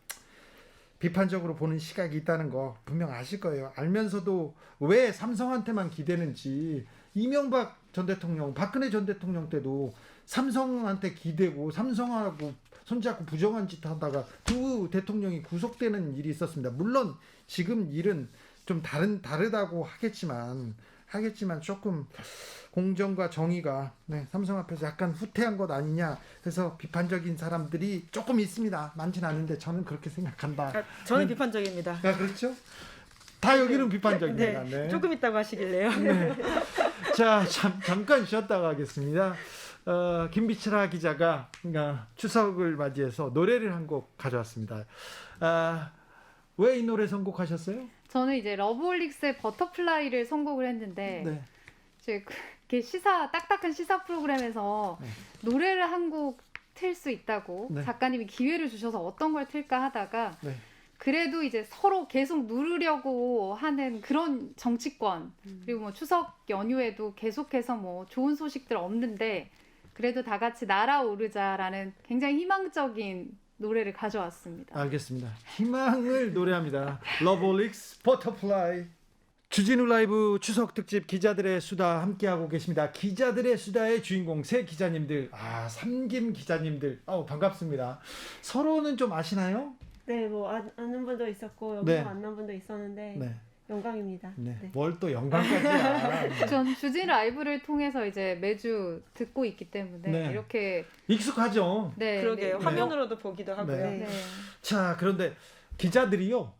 비판적으로 보는 시각이 있다는 거 분명 아실 거예요. 알면서도 왜 삼성한테만 기대는지, 이명박 전 대통령, 박근혜 전 대통령 때도 삼성한테 기대고 삼성하고 손잡고 부정한 짓 하다가 두 대통령이 구속되는 일이 있었습니다. 물론 지금 일은 좀 다르다고 하겠지만 조금 공정과 정의가 삼성 앞에서 약간 후퇴한 것 아니냐 해서 비판적인 사람들이 조금 있습니다. 많지는 않은데 저는 그렇게 생각한다. 저는 비판적입니다. 그렇죠? 다 여기는 비판적입니다. 네, 조금 있다고 하시길래요. 네. 자, 잠깐 쉬었다가 하겠습니다. 김비철아 기자가 추석을 맞이해서 노래를 한 곡 가져왔습니다. 왜 이 노래 선곡하셨어요? 저는 이제 러브홀릭스의 버터플라이를 선곡을 했는데 네. 이제 딱딱한 시사 프로그램에서 네. 노래를 한 곡 틀 수 있다고 네. 작가님이 기회를 주셔서 어떤 걸 틀까 하다가 네. 그래도 이제 서로 계속 누르려고 하는 그런 정치권, 그리고 뭐 추석 연휴에도 계속해서 뭐 좋은 소식들 없는데 그래도 다 같이 날아오르자라는 굉장히 희망적인 노래를 가져왔습니다. 알겠습니다. 희망을 노래합니다. 러블릭스 버터플라이. 주진우 라이브 추석 특집 기자들의 수다 함께하고 계십니다. 기자들의 수다의 주인공 새 기자님들, 삼김 기자님들, 반갑습니다. 서로는 좀 아시나요? 네, 뭐 아는 분도 있었고 여기서 네. 만난 분도 있었는데 네. 영광입니다. 네. 네. 뭘 또 영광까지야. 전 주진 라이브를 통해서 이제 매주 듣고 있기 때문에 네. 이렇게 익숙하죠. 네, 그러게요. 네. 화면으로도 보기도 하고요. 네. 네. 자, 그런데 기자들이요,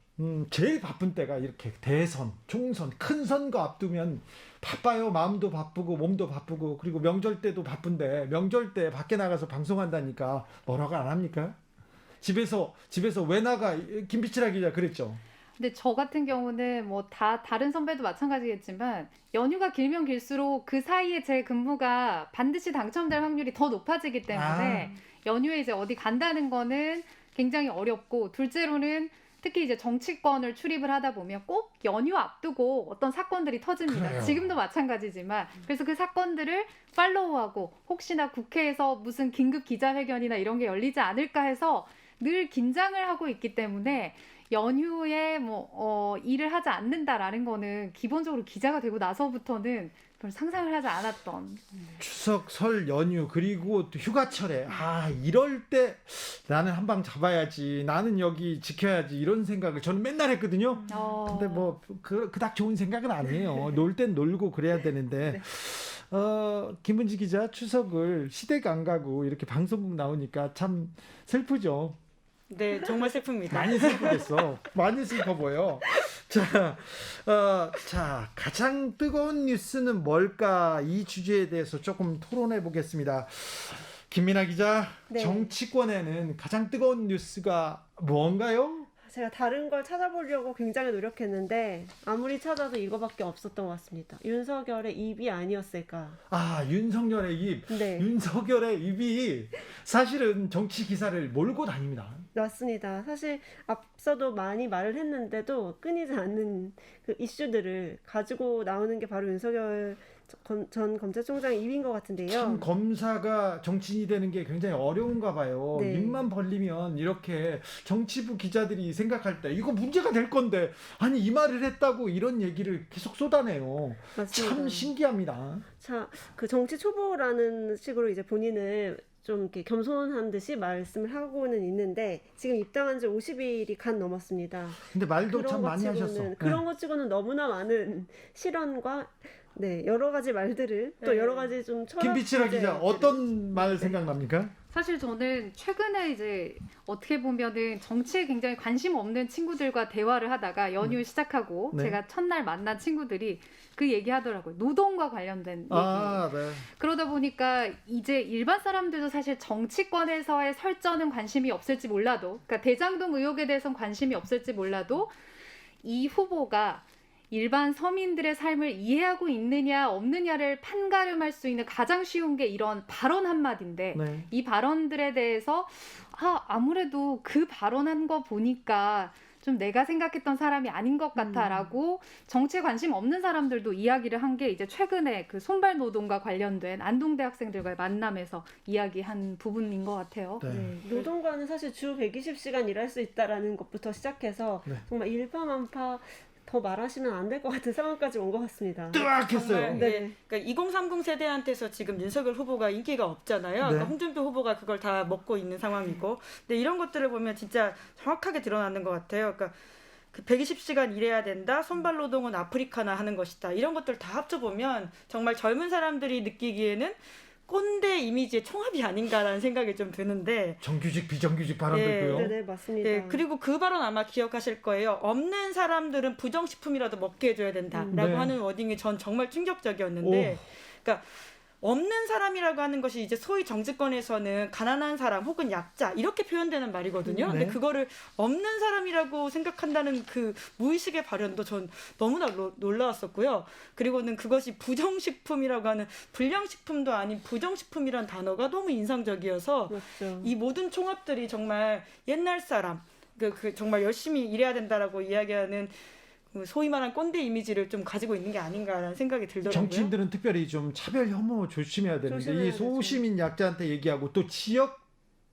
제일 바쁜 때가 이렇게 대선, 총선, 큰 선거 앞두면 바빠요. 마음도 바쁘고 몸도 바쁘고, 그리고 명절 때도 바쁜데 명절 때 밖에 나가서 방송한다니까 뭐라고 안 합니까? 집에서 왜 나가? 김비치라 기자 그랬죠. 근데 저 같은 경우는 뭐 다 다른 선배도 마찬가지겠지만 연휴가 길면 길수록 그 사이에 제 근무가 반드시 당첨될 확률이 더 높아지기 때문에 연휴에 이제 어디 간다는 거는 굉장히 어렵고, 둘째로는 특히 이제 정치권을 출입을 하다 보면 꼭 연휴 앞두고 어떤 사건들이 터집니다. 그래요. 지금도 마찬가지지만, 그래서 그 사건들을 팔로우하고 혹시나 국회에서 무슨 긴급 기자회견이나 이런 게 열리지 않을까 해서 늘 긴장을 하고 있기 때문에 연휴에 일을 하지 않는다라는 거는 기본적으로 기자가 되고 나서부터는 별 상상을 하지 않았던. 추석, 설 연휴, 그리고 또 휴가철에 이럴 때 나는 한 방 잡아야지, 나는 여기 지켜야지, 이런 생각을 저는 맨날 했거든요. 근데 뭐 그닥 좋은 생각은 아니에요. 놀 땐 놀고 그래야 되는데. 김은지 기자, 추석을 시댁 안 가고 이렇게 방송국 나오니까 참 슬프죠. 네, 정말 슬픕니다. 많이 슬프겠어. 많이 슬퍼 보여. 자, 가장 뜨거운 뉴스는 뭘까? 이 주제에 대해서 조금 토론해 보겠습니다. 김민아 기자, 네. 정치권에는 가장 뜨거운 뉴스가 뭔가요? 제가 다른 걸 찾아보려고 굉장히 노력했는데 아무리 찾아도 이거밖에 없었던 것 같습니다. 윤석열의 입이 아니었을까. 윤석열의 입. 네. 윤석열의 입이 사실은 정치 기사를 몰고 다닙니다. 맞습니다. 사실 앞서도 많이 말을 했는데도 끊이지 않는 그 이슈들을 가지고 나오는 게 바로 윤석열 전 검찰총장의 입인 것 같은데요. 참 검사가 정치인이 되는 게 굉장히 어려운가 봐요. 네. 입만 벌리면 이렇게 정치부 기자들이 생각할 때 이거 문제가 될 건데, 아니 이 말을 했다고 이런 얘기를 계속 쏟아내요. 맞습니다. 참 신기합니다. 자, 그 정치 초보라는 식으로 이제 본인을 좀 이렇게 겸손한 듯이 말씀을 하고는 있는데 지금 입당한 지 50일이 간 넘었습니다. 근데 말도 참 많이 하셨어. 그런 것 치고는 너무나 많은 실언과 여러 가지 말들을 또 여러 가지 좀 김비치라 기자, 어떤 말 생각납니까? 사실 저는 최근에 이제 어떻게 보면은 정치에 굉장히 관심 없는 친구들과 대화를 하다가 연휴 시작하고 네. 제가 첫날 만난 친구들이 그 얘기하더라고요. 노동과 관련된 얘기. 네. 그러다 보니까 이제 일반 사람들도 사실 정치권에서의 설전은 관심이 없을지 몰라도, 그러니까 대장동 의혹에 대해서는 관심이 없을지 몰라도 이 후보가 일반 서민들의 삶을 이해하고 있느냐 없느냐를 판가름할 수 있는 가장 쉬운 게 이런 발언 한마디인데, 네. 이 발언들에 대해서 아무래도 그 발언한 거 보니까 좀 내가 생각했던 사람이 아닌 것 같아라고 정치에 관심 없는 사람들도 이야기를 한 게 이제 최근에 그 손발 노동과 관련된 안동대 학생들과의 만남에서 이야기한 부분인 것 같아요. 네. 노동과는 사실 주 120시간 일할 수 있다라는 것부터 시작해서 네. 정말 일파만파 더 말하시면 안 될 것 같은 상황까지 온 것 같습니다. 뜨악했어요. 정말, 네. 그러니까 2030 세대한테서 지금 윤석열 후보가 인기가 없잖아요. 네. 그러니까 홍준표 후보가 그걸 다 먹고 있는 상황이고. 근데 이런 것들을 보면 진짜 정확하게 드러나는 것 같아요. 그러니까 그 120시간 일해야 된다. 손발 노동은 아프리카나 하는 것이다. 이런 것들 다 합쳐보면 정말 젊은 사람들이 느끼기에는 꼰대 이미지의 총합이 아닌가라는 생각이 좀 드는데, 정규직 비정규직 발언들고요. 네, 맞습니다. 그리고 그 발언 아마 기억하실 거예요. 없는 사람들은 부정식품이라도 먹게 해줘야 된다라고 네. 하는 워딩이 전 정말 충격적이었는데, 그러니까 없는 사람이라고 하는 것이 이제 소위 정치권에서는 가난한 사람 혹은 약자 이렇게 표현되는 말이거든요. 근데 네. 그거를 없는 사람이라고 생각한다는 그 무의식의 발현도 전 너무나 놀라웠었고요. 그리고는 그것이 부정식품이라고 하는 불량식품도 아닌 부정식품이란 단어가 너무 인상적이어서 맞죠. 이 모든 총합들이 정말 옛날 사람, 그 정말 열심히 일해야 된다라고 이야기하는 소위 말한 꼰대 이미지를 좀 가지고 있는 게 아닌가라는 생각이 들더라고요. 정치인들은 특별히 좀 차별 혐오 조심해야 되는데 조심해야 이 되죠. 소시민 약자한테 얘기하고 또 지역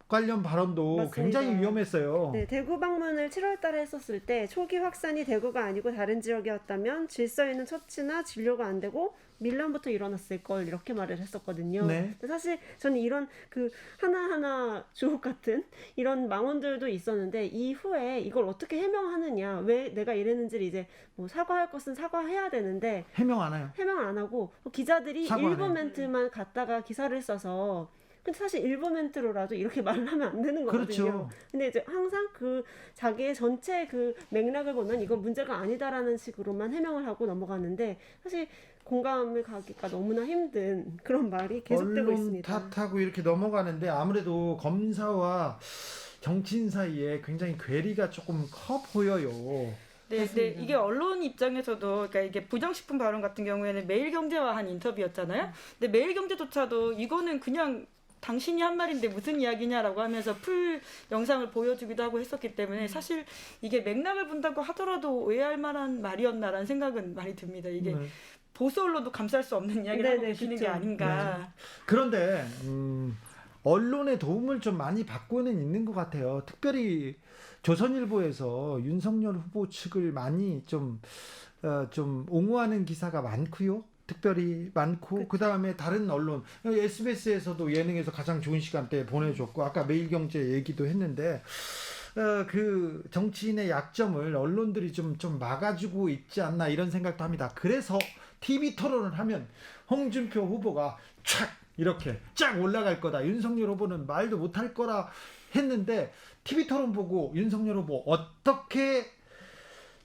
관련 발언도 맞습니다. 굉장히 위험했어요. 네, 대구 방문을 7월 달에 했었을 때 초기 확산이 대구가 아니고 다른 지역이었다면 질서 있는 처치나 진료가 안 되고 밀란부터 일어났을 걸 이렇게 말을 했었거든요. 네. 근데 사실 저는 이런 그 하나하나 주옥 같은 이런 망언들도 있었는데 이후에 이걸 어떻게 해명하느냐, 왜 내가 이랬는지를 이제 뭐 사과할 것은 사과해야 되는데 해명 안 해요. 해명을 안 하고 기자들이 사과를 일부 해요. 멘트만 갖다가 기사를 써서 근데 사실 일부 멘트로라도 이렇게 말을 하면 안 되는 거거든요. 그렇죠. 근데 이제 항상 그 자기의 전체 그 맥락을 보면 이건 문제가 아니다라는 식으로만 해명을 하고 넘어가는데 사실 공감을 가기가 너무나 힘든 그런 말이 계속되고 언론 있습니다. 탓하고 이렇게 넘어가는데 아무래도 검사와 정치인 사이에 굉장히 괴리가 조금 커 보여요. 네, 맞습니다. 이게 언론 입장에서도 그러니까 이게 부정식품 발언 같은 경우에는 매일경제와 한 인터뷰였잖아요. 근데 매일경제조차도 이거는 그냥 당신이 한 말인데 무슨 이야기냐라고 하면서 풀 영상을 보여주기도 하고 했었기 때문에 사실 이게 맥락을 본다고 하더라도 오해할 만한 말이었나라는 생각은 많이 듭니다. 이게 네. 보수 언론도 감쌀 수 없는 이야기를 하고 네네, 계시는 그쵸. 게 아닌가. 그런데 언론의 도움을 좀 많이 받고는 있는 것 같아요. 특별히 조선일보에서 윤석열 후보 측을 많이 좀 옹호하는 기사가 많고요. 특별히 많고 그 다음에 다른 언론 SBS에서도 예능에서 가장 좋은 시간대 보내줬고 아까 매일경제 얘기도 했는데 그 정치인의 약점을 언론들이 좀 막아주고 있지 않나 이런 생각도 합니다. 그래서 TV 토론을 하면 홍준표 후보가 촥 이렇게 쫙 올라갈 거다. 윤석열 후보는 말도 못할 거라 했는데 TV 토론 보고 윤석열 후보 어떻게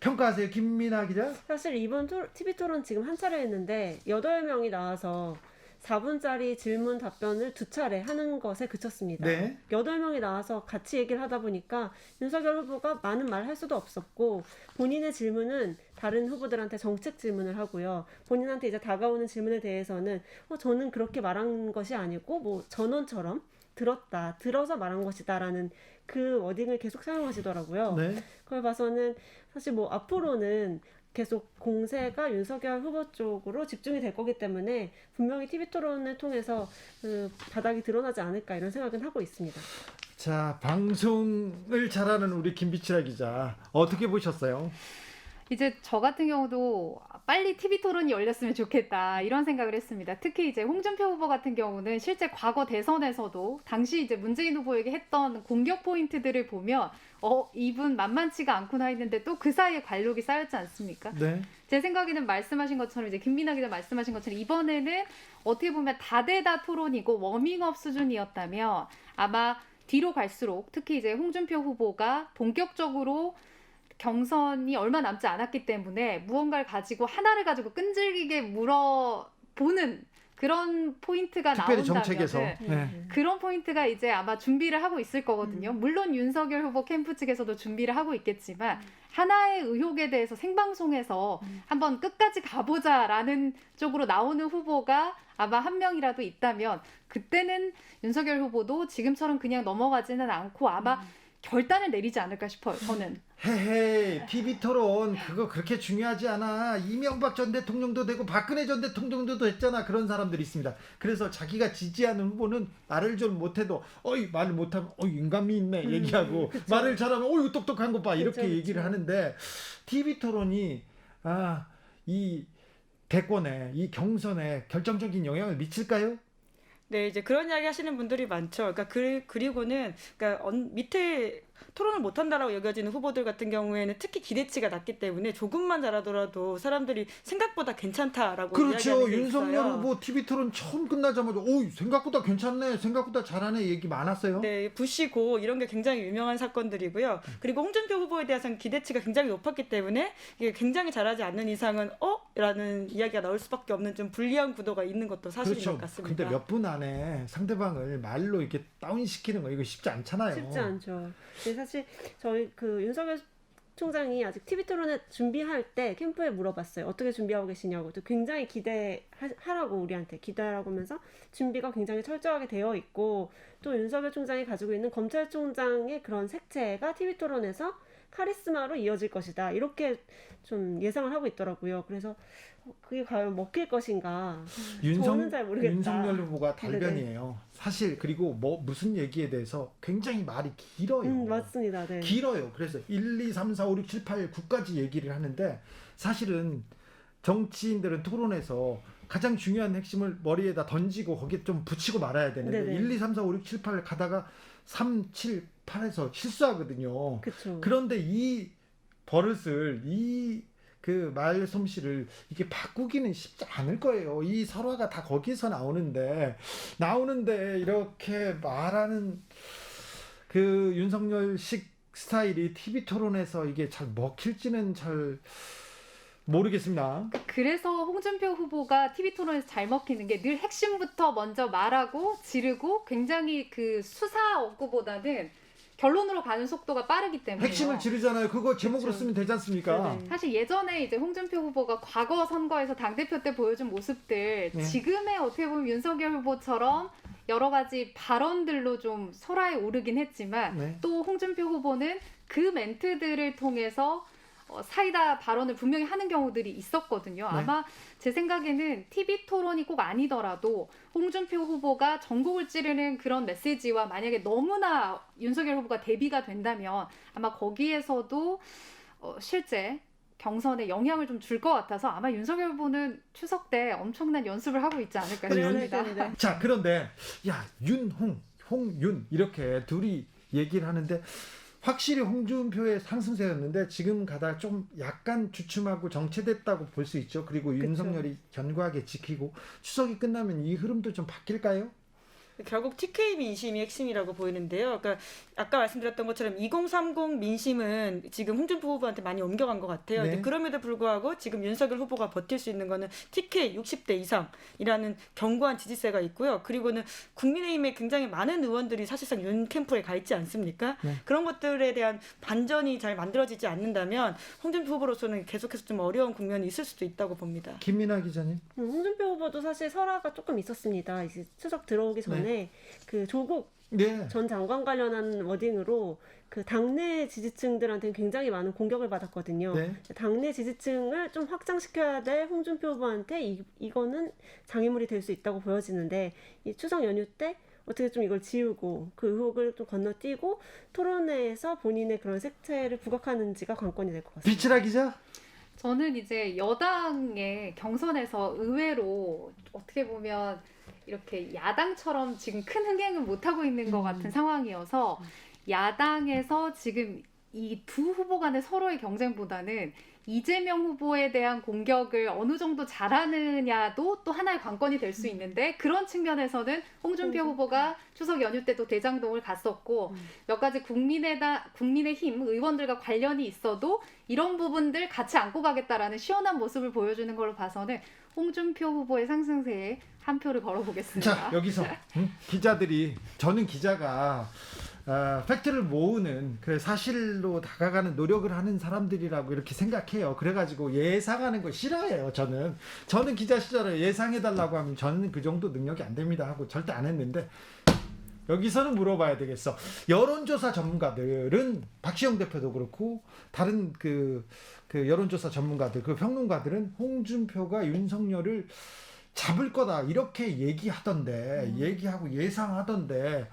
평가하세요, 김민아 기자? 사실 이번 TV 토론 지금 한 차례 했는데 8명이 나와서 4분짜리 질문 답변을 2차례 하는 것에 그쳤습니다. 네. 8명이 나와서 같이 얘기를 하다 보니까 윤석열 후보가 많은 말을 할 수도 없었고 본인의 질문은 다른 후보들한테 정책 질문을 하고요. 본인한테 이제 다가오는 질문에 대해서는 저는 그렇게 말한 것이 아니고 뭐 전원처럼 들어서 말한 것이다라는 그 워딩을 계속 사용하시더라고요. 네. 그걸 봐서는 사실 뭐 앞으로는 계속 공세가 윤석열 후보 쪽으로 집중이 될 거기 때문에 분명히 TV 토론을 통해서 그 바닥이 드러나지 않을까 이런 생각은 하고 있습니다. 자, 방송을 잘하는 우리 김비치라 기자 어떻게 보셨어요? 이제 저 같은 경우도 빨리 TV 토론이 열렸으면 좋겠다 이런 생각을 했습니다. 특히 이제 홍준표 후보 같은 경우는 실제 과거 대선에서도 당시 이제 문재인 후보에게 했던 공격 포인트들을 보면 이분 만만치가 않구나 했는데 또 그 사이에 관록이 쌓였지 않습니까? 네. 제 생각에는 말씀하신 것처럼 이제 김민아 기자 말씀하신 것처럼 이번에는 어떻게 보면 다대다 토론이고 워밍업 수준이었다면 아마 뒤로 갈수록 특히 이제 홍준표 후보가 본격적으로 경선이 얼마 남지 않았기 때문에 무언가를 가지고 하나를 가지고 끈질기게 물어보는 그런 포인트가 특별히 나온다면 정책에서 네. 그런 포인트가 이제 아마 준비를 하고 있을 거거든요. 물론 윤석열 후보 캠프 측에서도 준비를 하고 있겠지만 하나의 의혹에 대해서 생방송에서 한번 끝까지 가보자라는 쪽으로 나오는 후보가 아마 한 명이라도 있다면 그때는 윤석열 후보도 지금처럼 그냥 넘어가지는 않고 아마 결단을 내리지 않을까 싶어요. 저는. 헤헤, TV 토론 그거 그렇게 중요하지 않아. 이명박 전 대통령도 되고 박근혜 전 대통령도 됐잖아. 그런 사람들이 있습니다. 그래서 자기가 지지하는 후보는 말을 좀 못해도 말을 못하면 인간미 있네 얘기하고 그쵸. 말을 잘하면 똑똑한 거 봐 이렇게 그쵸, 얘기를 그쵸. 하는데 TV 토론이 이 대권에 이 경선에 결정적인 영향을 미칠까요? 네, 이제 그런 이야기 하시는 분들이 많죠. 그러니까 그리고는 그러니까 밑에 토론을 못한다라고 여겨지는 후보들 같은 경우에는 특히 기대치가 낮기 때문에 조금만 잘하더라도 사람들이 생각보다 괜찮다라고 그렇죠. 이야기하는 게 윤석열 있어요. 후보 TV 토론 처음 끝나자마자 생각보다 괜찮네, 생각보다 잘하네 얘기 많았어요. 네, 부시고 이런 게 굉장히 유명한 사건들이고요. 그리고 홍준표 후보에 대해서는 기대치가 굉장히 높았기 때문에 이게 굉장히 잘하지 않는 이상은 라는 이야기가 나올 수밖에 없는 좀 불리한 구도가 있는 것도 사실인 그렇죠. 것 같습니다. 근데 몇 분 안에 상대방을 말로 이렇게 다운시키는 거 이거 쉽지 않잖아요. 쉽지 않죠. 근데 사실 저희 그 윤석열 총장이 아직 TV 토론을 준비할 때 캠프에 물어봤어요. 어떻게 준비하고 계시냐고. 또 굉장히 기대하라고 우리한테 기대하라고 하면서 준비가 굉장히 철저하게 되어 있고 또 윤석열 총장이 가지고 있는 검찰총장의 그런 색채가 TV 토론에서 카리스마로 이어질 것이다. 이렇게 좀 예상을 하고 있더라고요. 그래서 그게 과연 먹힐 것인가? 저는 잘 모르겠다. 윤석열 후보가 달변이에요. 사실 그리고 뭐 무슨 얘기에 대해서 굉장히 말이 길어요. 맞습니다. 네. 길어요. 그래서 1, 2, 3, 4, 5, 6, 7, 8, 9까지 얘기를 하는데 사실은 정치인들은 토론에서 가장 중요한 핵심을 머리에다 던지고 거기에 좀 붙이고 말아야 되는데 네네. 1, 2, 3, 4, 5, 6, 7, 8 가다가 3, 7, 8에서 실수하거든요. 그렇죠. 그런데 이 버릇을 그 말솜씨를 이게 바꾸기는 쉽지 않을 거예요. 이 설화가 다 거기서 나오는데 이렇게 말하는 그 윤석열식 스타일이 TV 토론에서 이게 잘 먹힐지는 잘 모르겠습니다. 그래서 홍준표 후보가 TV 토론에서 잘 먹히는 게 늘 핵심부터 먼저 말하고 지르고 굉장히 그 수사 업구보다는 결론으로 가는 속도가 빠르기 때문에 핵심을 지르잖아요. 그거 제목으로 그렇죠. 쓰면 되지 않습니까? 네네. 사실 예전에 이제 홍준표 후보가 과거 선거에서 당대표 때 보여준 모습들 네. 지금의 어떻게 보면 윤석열 후보처럼 여러 가지 발언들로 좀 소라에 오르긴 했지만 네. 또 홍준표 후보는 그 멘트들을 통해서 사이다 발언을 분명히 하는 경우들이 있었거든요. 네. 아마 제 생각에는 TV 토론이 꼭 아니더라도 홍준표 후보가 전국을 찌르는 그런 메시지와 만약에 너무나 윤석열 후보가 대비가 된다면 아마 거기에서도 실제 경선에 영향을 좀 줄 것 같아서 아마 윤석열 후보는 추석 때 엄청난 연습을 하고 있지 않을까 싶습니다. 네. 자, 그런데 홍윤 이렇게 둘이 얘기를 하는데 확실히 홍준표의 상승세였는데 지금 가다 좀 약간 주춤하고 정체됐다고 볼 수 있죠. 그리고 그쵸. 윤석열이 견고하게 지키고 추석이 끝나면 이 흐름도 좀 바뀔까요? 결국 TK 민심이 핵심이라고 보이는데요. 그러니까 아까 말씀드렸던 것처럼 2030 민심은 지금 홍준표 후보한테 많이 옮겨간 것 같아요. 네. 근데 그럼에도 불구하고 지금 윤석열 후보가 버틸 수 있는 거는 TK 60대 이상이라는 견고한 지지세가 있고요. 그리고는 국민의힘에 굉장히 많은 의원들이 사실상 윤 캠프에 가 있지 않습니까? 네. 그런 것들에 대한 반전이 잘 만들어지지 않는다면 홍준표 후보로서는 계속해서 좀 어려운 국면이 있을 수도 있다고 봅니다. 김민아 기자님. 홍준표 후보도 사실 설화가 조금 있었습니다. 이제 추석 들어오기 전에 그 조국 네. 전 장관 관련한 워딩으로 그 당내 지지층들한테는 굉장히 많은 공격을 받았거든요. 네. 당내 지지층을 좀 확장시켜야 될 홍준표 후보한테 이거는 장애물이 될 수 있다고 보여지는데 이 추석 연휴 때 어떻게 좀 이걸 지우고 그 의혹을 좀 건너뛰고 토론회에서 본인의 그런 색채를 부각하는지가 관건이 될 것 같습니다. 비치라 기자. 저는 이제 여당의 경선에서 의외로 어떻게 보면 이렇게 야당처럼 지금 큰 흥행을 못하고 있는 것 같은 상황이어서 야당에서 지금 이 두 후보 간의 서로의 경쟁보다는 이재명 후보에 대한 공격을 어느 정도 잘하느냐도 또 하나의 관건이 될 수 있는데 그런 측면에서는 홍준표 후보가 추석 연휴 때도 대장동을 갔었고 몇 가지 국민의힘 의원들과 관련이 있어도 이런 부분들 같이 안고 가겠다라는 시원한 모습을 보여주는 걸로 봐서는 홍준표 후보의 상승세에 한 표를 걸어보겠습니다. 자, 여기서 기자들이 저는 기자가 팩트를 모으는 그 사실로 다가가는 노력을 하는 사람들이라고 이렇게 생각해요. 그래가지고 예상하는 거 싫어해요. 저는 기자 시절에 예상해달라고 하면 저는 그 정도 능력이 안 됩니다 하고 절대 안 했는데 여기서는 물어봐야 되겠어. 여론조사 전문가들은 박시영 대표도 그렇고 다른 그 여론조사 전문가들, 그 평론가들은 홍준표가 윤석열을 잡을 거다 이렇게 얘기하고 예상하던데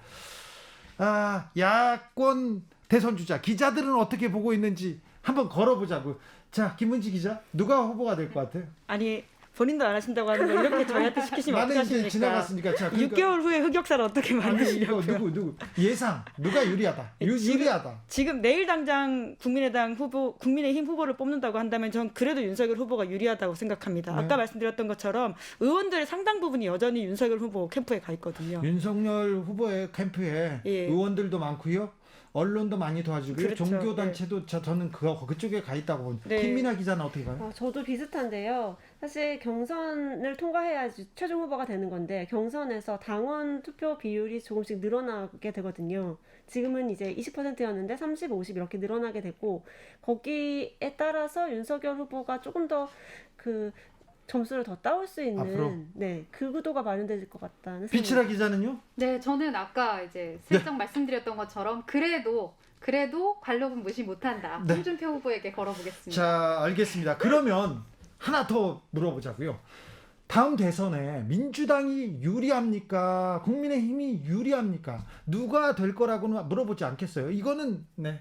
야권 대선 주자 기자들은 어떻게 보고 있는지 한번 걸어보자고. 자, 김문지 기자, 누가 후보가 될 것 같아요? 아니 본인도 안 하신다고 하는 거 이렇게 저희한테 시키시면 나는 이제 어떡하십니까? 지나갔으니까. 자, 그러니까 6개월 후에 흑역사를 어떻게 아니, 이거 만드시려고요? 누구 예상 누가 유리하다. 유리하다. 지금 내일 당장 국민의힘 후보를 뽑는다고 한다면 전 그래도 윤석열 후보가 유리하다고 생각합니다. 네. 아까 말씀드렸던 것처럼 의원들의 상당 부분이 여전히 윤석열 후보 캠프에 가 있거든요. 윤석열 후보의 캠프에 예. 의원들도 많고요. 언론도 많이 도와주고요. 그렇죠. 종교단체도 저는 그쪽에 가 있다고 봅니다. 네. 김민아 기자는 어떻게 봐요? 저도 비슷한데요. 사실 경선을 통과해야지 최종 후보가 되는 건데 경선에서 당원 투표 비율이 조금씩 늘어나게 되거든요. 지금은 이제 20%였는데 30, 50 이렇게 늘어나게 되고 거기에 따라서 윤석열 후보가 조금 더 그 점수를 더 따올 수 앞으로? 있는 그 구도가 마련될 것 같다는 비치라 기자는요? 네, 저는 아까 이제 슬쩍 말씀드렸던 것처럼 그래도 그래도 관록은 무시 못한다. 네. 홍준표 후보에게 걸어보겠습니다. 자, 알겠습니다. 그러면 하나 더 물어보자고요. 다음 대선에 민주당이 유리합니까? 국민의힘이 유리합니까? 누가 될 거라고는 물어보지 않겠어요. 이거는 네.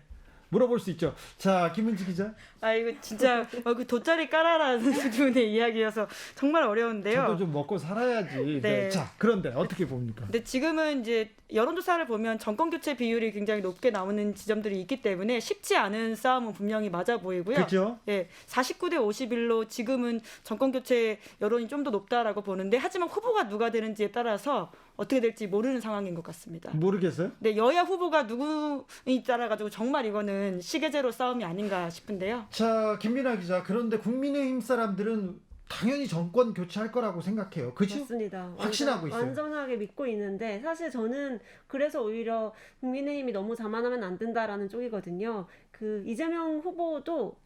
물어볼 수 있죠. 자, 김은지 기자. 아 이거 진짜 그 돗자리 깔아라는 수준의 이야기여서 정말 어려운데요. 저도 좀 먹고 살아야지. 네. 자, 그런데 어떻게 봅니까? 근데 지금은 이제 여론조사를 보면 정권 교체 비율이 굉장히 높게 나오는 지점들이 있기 때문에 쉽지 않은 싸움은 분명히 맞아 보이고요. 그렇죠? 예, 49대 51로 지금은 정권 교체 여론이 좀 더 높다라고 보는데 하지만 후보가 누가 되는지에 따라서 어떻게 될지 모르는 상황인 것 같습니다. 모르겠어요? 네, 여야 후보가 누구에 따라 가지고 정말 이거는 시계제로 싸움이 아닌가 싶은데요. 자, 김민아 기자. 그런데 국민의힘 사람들은 당연히 정권 교체할 거라고 생각해요. 그죠? 맞습니다. 확신하고 있어요. 완전하게 믿고 있는데 사실 저는 그래서 오히려 국민의힘이 너무 자만하면 안 된다라는 쪽이거든요. 그 이재명 후보도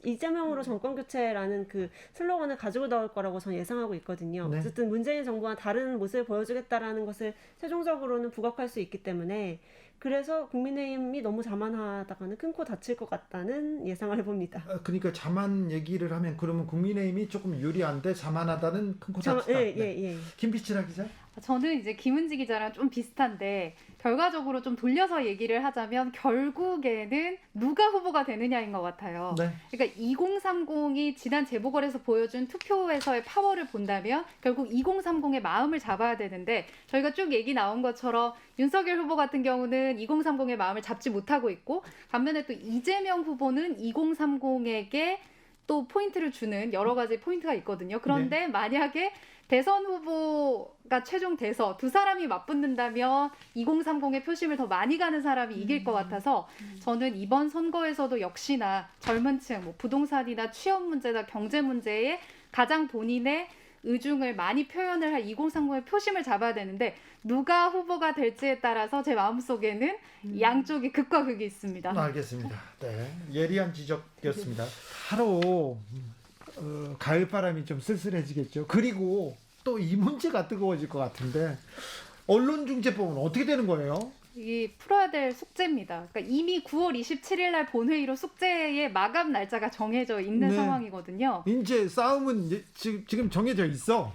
이재명으로 정권 교체라는 그 슬로건을 가지고 나올 거라고 저는 예상하고 있거든요. 네. 어쨌든 문재인 정부와 다른 모습을 보여주겠다라는 것을 최종적으로는 부각할 수 있기 때문에 그래서 국민의힘이 너무 자만하다가는 큰 코 다칠 것 같다는 예상을 해봅니다. 그러니까 자만 얘기를 하면 그러면 국민의힘이 조금 유리한데 자만하다는 큰 코 다치다. 예. 김비치라 기자. 저는 이제 김은지 기자랑 좀 비슷한데 결과적으로 좀 돌려서 얘기를 하자면 결국에는 누가 후보가 되느냐인 것 같아요. 네. 그러니까 2030이 지난 재보궐에서 보여준 투표에서의 파워를 본다면 결국 2030의 마음을 잡아야 되는데 저희가 쭉 얘기 나온 것처럼 윤석열 후보 같은 경우는 2030의 마음을 잡지 못하고 있고 반면에 또 이재명 후보는 2030에게 또 포인트를 주는 여러 가지 포인트가 있거든요. 그런데 만약에 대선 후보가 최종 돼서 두 사람이 맞붙는다면 2030의 표심을 더 많이 가는 사람이 이길 것 같아서 저는 이번 선거에서도 역시나 젊은 층, 뭐 부동산이나 취업 문제나 경제 문제에 가장 본인의 의중을 많이 표현을 할 2030의 표심을 잡아야 되는데 누가 후보가 될지에 따라서 제 마음속에는 양쪽이 극과 극이 있습니다. 알겠습니다. 네. 예리한 지적이었습니다. 하루 가을바람이 좀 쓸쓸해지겠죠. 그리고 또 이 문제가 뜨거워질 것 같은데 언론중재법은 어떻게 되는 거예요? 이 풀어야 될 숙제입니다. 그러니까 이미 9월 27일 날 본회의로 숙제의 마감 날짜가 정해져 있는 네. 상황이거든요. 이제 싸움은 지금 정해져 있어.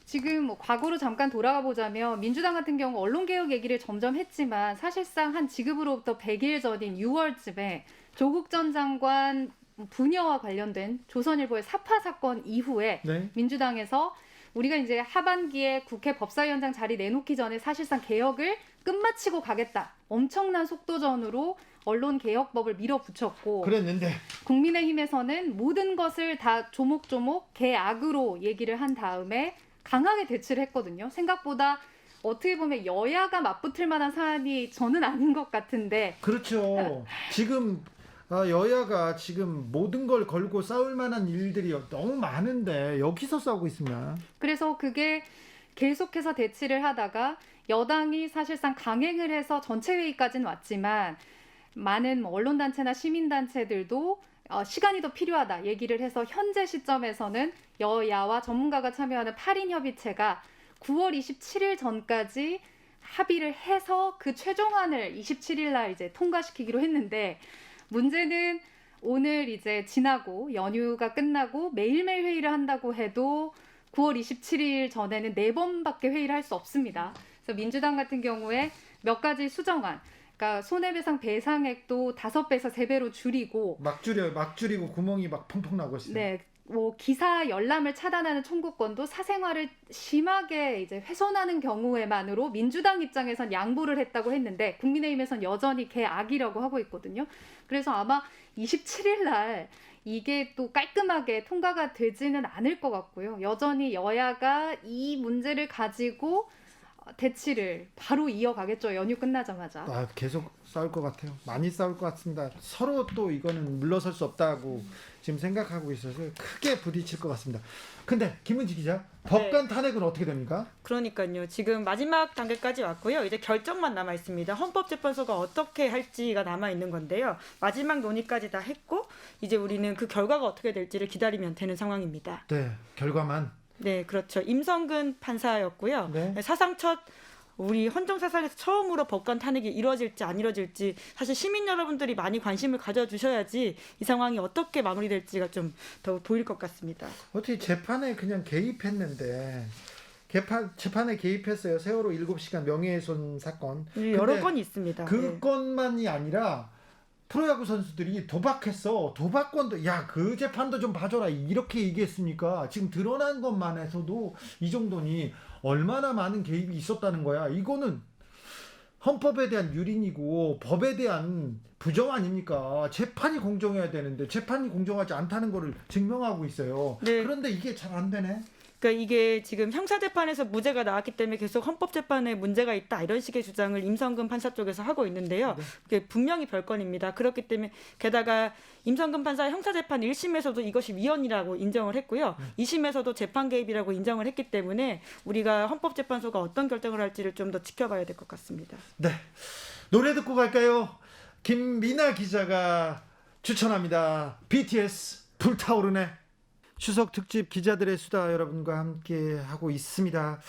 지금 뭐 과거로 잠깐 돌아가 보자면 민주당 같은 경우 언론개혁 얘기를 점점 했지만 사실상 한 지금으로부터 100일 전인 6월쯤에 조국 전 장관 부녀와 관련된 조선일보의 사파 사건 이후에 네. 민주당에서 우리가 이제 하반기에 국회 법사위원장 자리 내놓기 전에 사실상 개혁을 끝마치고 가겠다. 엄청난 속도전으로 언론개혁법을 밀어붙였고 그랬는데 국민의힘에서는 모든 것을 다 조목조목 개악으로 얘기를 한 다음에 강하게 대치를 했거든요. 생각보다 어떻게 보면 여야가 맞붙을 만한 사안이 저는 아닌 것 같은데 그렇죠. 지금 여야가 지금 모든 걸 걸고 싸울 만한 일들이 너무 많은데 여기서 싸우고 있으면 그래서 그게 계속해서 대치를 하다가 여당이 사실상 강행을 해서 전체 회의까지는 왔지만 많은 언론단체나 시민단체들도 시간이 더 필요하다 얘기를 해서 현재 시점에서는 여야와 전문가가 참여하는 8인 협의체가 9월 27일 전까지 합의를 해서 그 최종안을 27일 날 이제 통과시키기로 했는데 문제는 오늘 이제 지나고 연휴가 끝나고 매일매일 회의를 한다고 해도 9월 27일 전에는 4번밖에 회의를 할 수 없습니다. 그래서 민주당 같은 경우에 몇 가지 수정안, 그러니까 손해배상 배상액도 5배에서 3배로 줄이고 막 줄이고 구멍이 막 펑펑 나고 있어요. 네, 뭐 기사 열람을 차단하는 청구권도 사생활을 심하게 이제 훼손하는 경우에만으로 민주당 입장에선 양보를 했다고 했는데 국민의힘에선 여전히 개악이라고 하고 있거든요. 그래서 아마 27일 날 이게 또 깔끔하게 통과가 되지는 않을 것 같고요. 여전히 여야가 이 문제를 가지고 대치를 바로 이어가겠죠. 연휴 끝나자마자. 계속 싸울 것 같아요. 많이 싸울 것 같습니다. 서로 또 이거는 물러설 수 없다고 지금 생각하고 있어서 크게 부딪힐 것 같습니다. 근데 김은지 기자, 법관 탄핵은 어떻게 됩니까? 그러니까요. 지금 마지막 단계까지 왔고요. 이제 결정만 남아 있습니다. 헌법재판소가 어떻게 할지가 남아 있는 건데요. 마지막 논의까지 다 했고 이제 우리는 그 결과가 어떻게 될지를 기다리면 되는 상황입니다. 네, 결과만. 네, 그렇죠. 임성근 판사였고요. 네. 사상 첫 우리 헌정 사상에서 처음으로 법관 탄핵이 이루어질지 안 이루어질지 사실 시민 여러분들이 많이 관심을 가져주셔야지 이 상황이 어떻게 마무리될지가 좀 더 보일 것 같습니다. 어떻게 재판에 그냥 개입했는데 재판에 개입했어요. 세월호 7시간 명예훼손 사건. 여러 근데 건이 있습니다. 그 네. 건만이 아니라 프로야구 선수들이 도박했어. 도박건도 야 그 재판도 좀 봐줘라 이렇게 얘기했으니까 지금 드러난 것만 해서도 이 정도니 얼마나 많은 개입이 있었다는 거야. 이거는 헌법에 대한 유린이고 법에 대한 부정 아닙니까? 재판이 공정해야 되는데 재판이 공정하지 않다는 거를 증명하고 있어요. 네. 그런데 이게 잘 안 되네. 그러니까 이게 지금 형사재판에서 무죄가 나왔기 때문에 계속 헌법재판에 문제가 있다 이런 식의 주장을 임성근 판사 쪽에서 하고 있는데요. 그게 분명히 별건입니다. 그렇기 때문에 게다가 임성근 판사 형사재판 1심에서도 이것이 위헌이라고 인정을 했고요. 2심에서도 재판 개입이라고 인정을 했기 때문에 우리가 헌법재판소가 어떤 결정을 할지를 좀 더 지켜봐야 될 것 같습니다. 네. 노래 듣고 갈까요? 김미나 기자가 추천합니다. BTS 불타오르네. 추석 특집 기자들의 수다 여러분과 함께 하고 있습니다.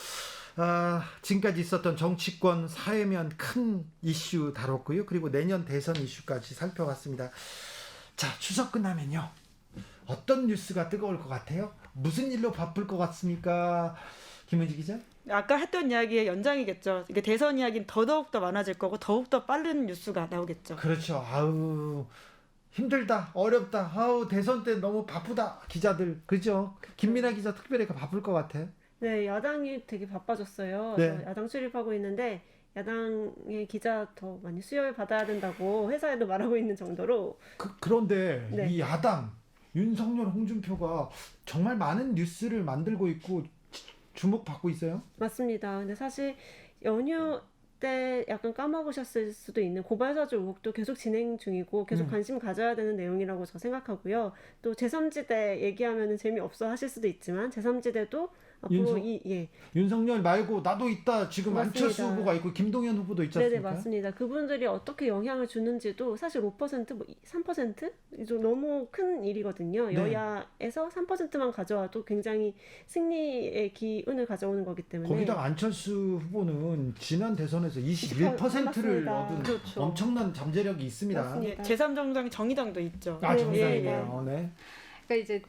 지금까지 있었던 정치권 사회면 큰 이슈 다뤘고요. 그리고 내년 대선 이슈까지 살펴봤습니다. 자, 추석 끝나면요. 어떤 뉴스가 뜨거울 것 같아요? 무슨 일로 바쁠 것 같습니까? 김은지 기자? 아까 했던 이야기의 연장이겠죠. 이게 대선 이야기는 더더욱 더 많아질 거고 더욱 더 빠른 뉴스가 나오겠죠. 그렇죠. 아우 힘들다, 어렵다. 아우 대선 때 너무 바쁘다. 기자들 그죠? 김민아 기자 특별히 바쁠 것 같아. 네, 야당이 되게 바빠졌어요. 네. 저 야당 출입하고 있는데 야당의 기자 더 많이 수혈 받아야 된다고 회사에도 말하고 있는 정도로. 그런데 네. 이 야당 윤석열, 홍준표가 정말 많은 뉴스를 만들고 있고 주목받고 있어요. 맞습니다. 근데 사실 연휴 때 약간 까먹으셨을 수도 있는 고발사주 의혹도 계속 진행 중이고 계속 관심 가져야 되는 내용이라고 저 생각하고요. 또 제3지대 얘기하면 재미없어 하실 수도 있지만 제3지대도 앞으로 윤석열 말고 나도 있다. 지금 맞습니다. 안철수 후보가 있고 김동연 후보도 있지 네네, 않습니까? 맞습니다. 그분들이 어떻게 영향을 주는지도 사실 5%, 3%? 좀 너무 큰 일이거든요. 네. 여야에서 3%만 가져와도 굉장히 승리의 기운을 가져오는 거기 때문에. 거기다 안철수 후보는 지난 대선에서 21%를 맞습니다. 얻은 그렇죠. 엄청난 잠재력이 있습니다. 맞습니다. 제3정당 정의당도 있죠. 아, 네, 정상이네요. 네. 그러니까 이제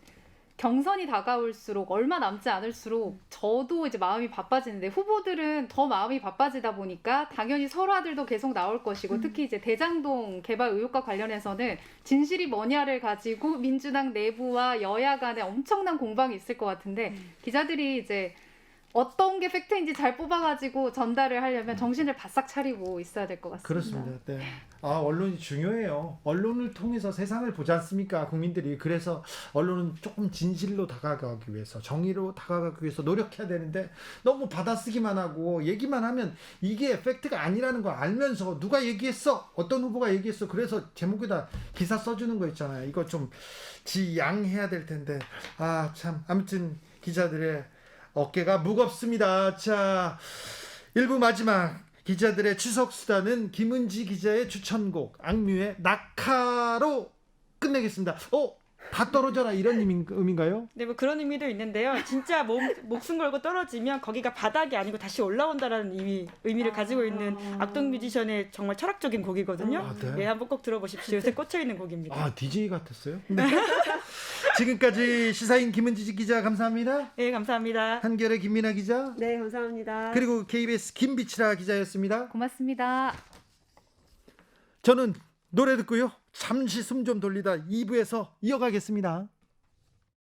경선이 다가올수록 얼마 남지 않을수록 저도 이제 마음이 바빠지는데 후보들은 더 마음이 바빠지다 보니까 당연히 설화들도 계속 나올 것이고 특히 이제 대장동 개발 의혹과 관련해서는 진실이 뭐냐를 가지고 민주당 내부와 여야 간에 엄청난 공방이 있을 것 같은데 기자들이 이제 어떤 게 팩트인지 잘 뽑아가지고 전달을 하려면 정신을 바싹 차리고 있어야 될 것 같습니다. 그렇습니다. 네. 언론이 중요해요. 언론을 통해서 세상을 보지 않습니까? 국민들이. 그래서 언론은 조금 진실로 다가가기 위해서, 정의로 다가가기 위해서 노력해야 되는데 너무 받아쓰기만 하고 얘기만 하면 이게 팩트가 아니라는 걸 알면서 누가 얘기했어? 어떤 후보가 얘기했어? 그래서 제목에다 기사 써주는 거 있잖아요. 이거 좀 지양해야 될 텐데. 참. 아무튼 기자들의 어깨가 무겁습니다. 자, 1부 마지막 기자들의 추석 수다는 김은지 기자의 추천곡 악뮤의 낙하로 끝내겠습니다. 다 떨어져라 이런 의미인가요? 네, 뭐 그런 의미도 있는데요. 진짜 목숨 걸고 떨어지면 거기가 바닥이 아니고 다시 올라온다라는 의미를 가지고 있는 악동 뮤지션의 정말 철학적인 곡이거든요. 네. 네, 한번 꼭 들어보십시오. 요새 꽂혀 있는 곡입니다. DJ 같았어요? 네. 지금까지 시사인 김은지 기자 감사합니다. 네, 감사합니다. 한결의 김민아 기자. 네, 감사합니다. 그리고 KBS 김비치라 기자였습니다. 고맙습니다. 저는 노래 듣고요. 잠시 숨 좀 돌리다 2부에서 이어가겠습니다.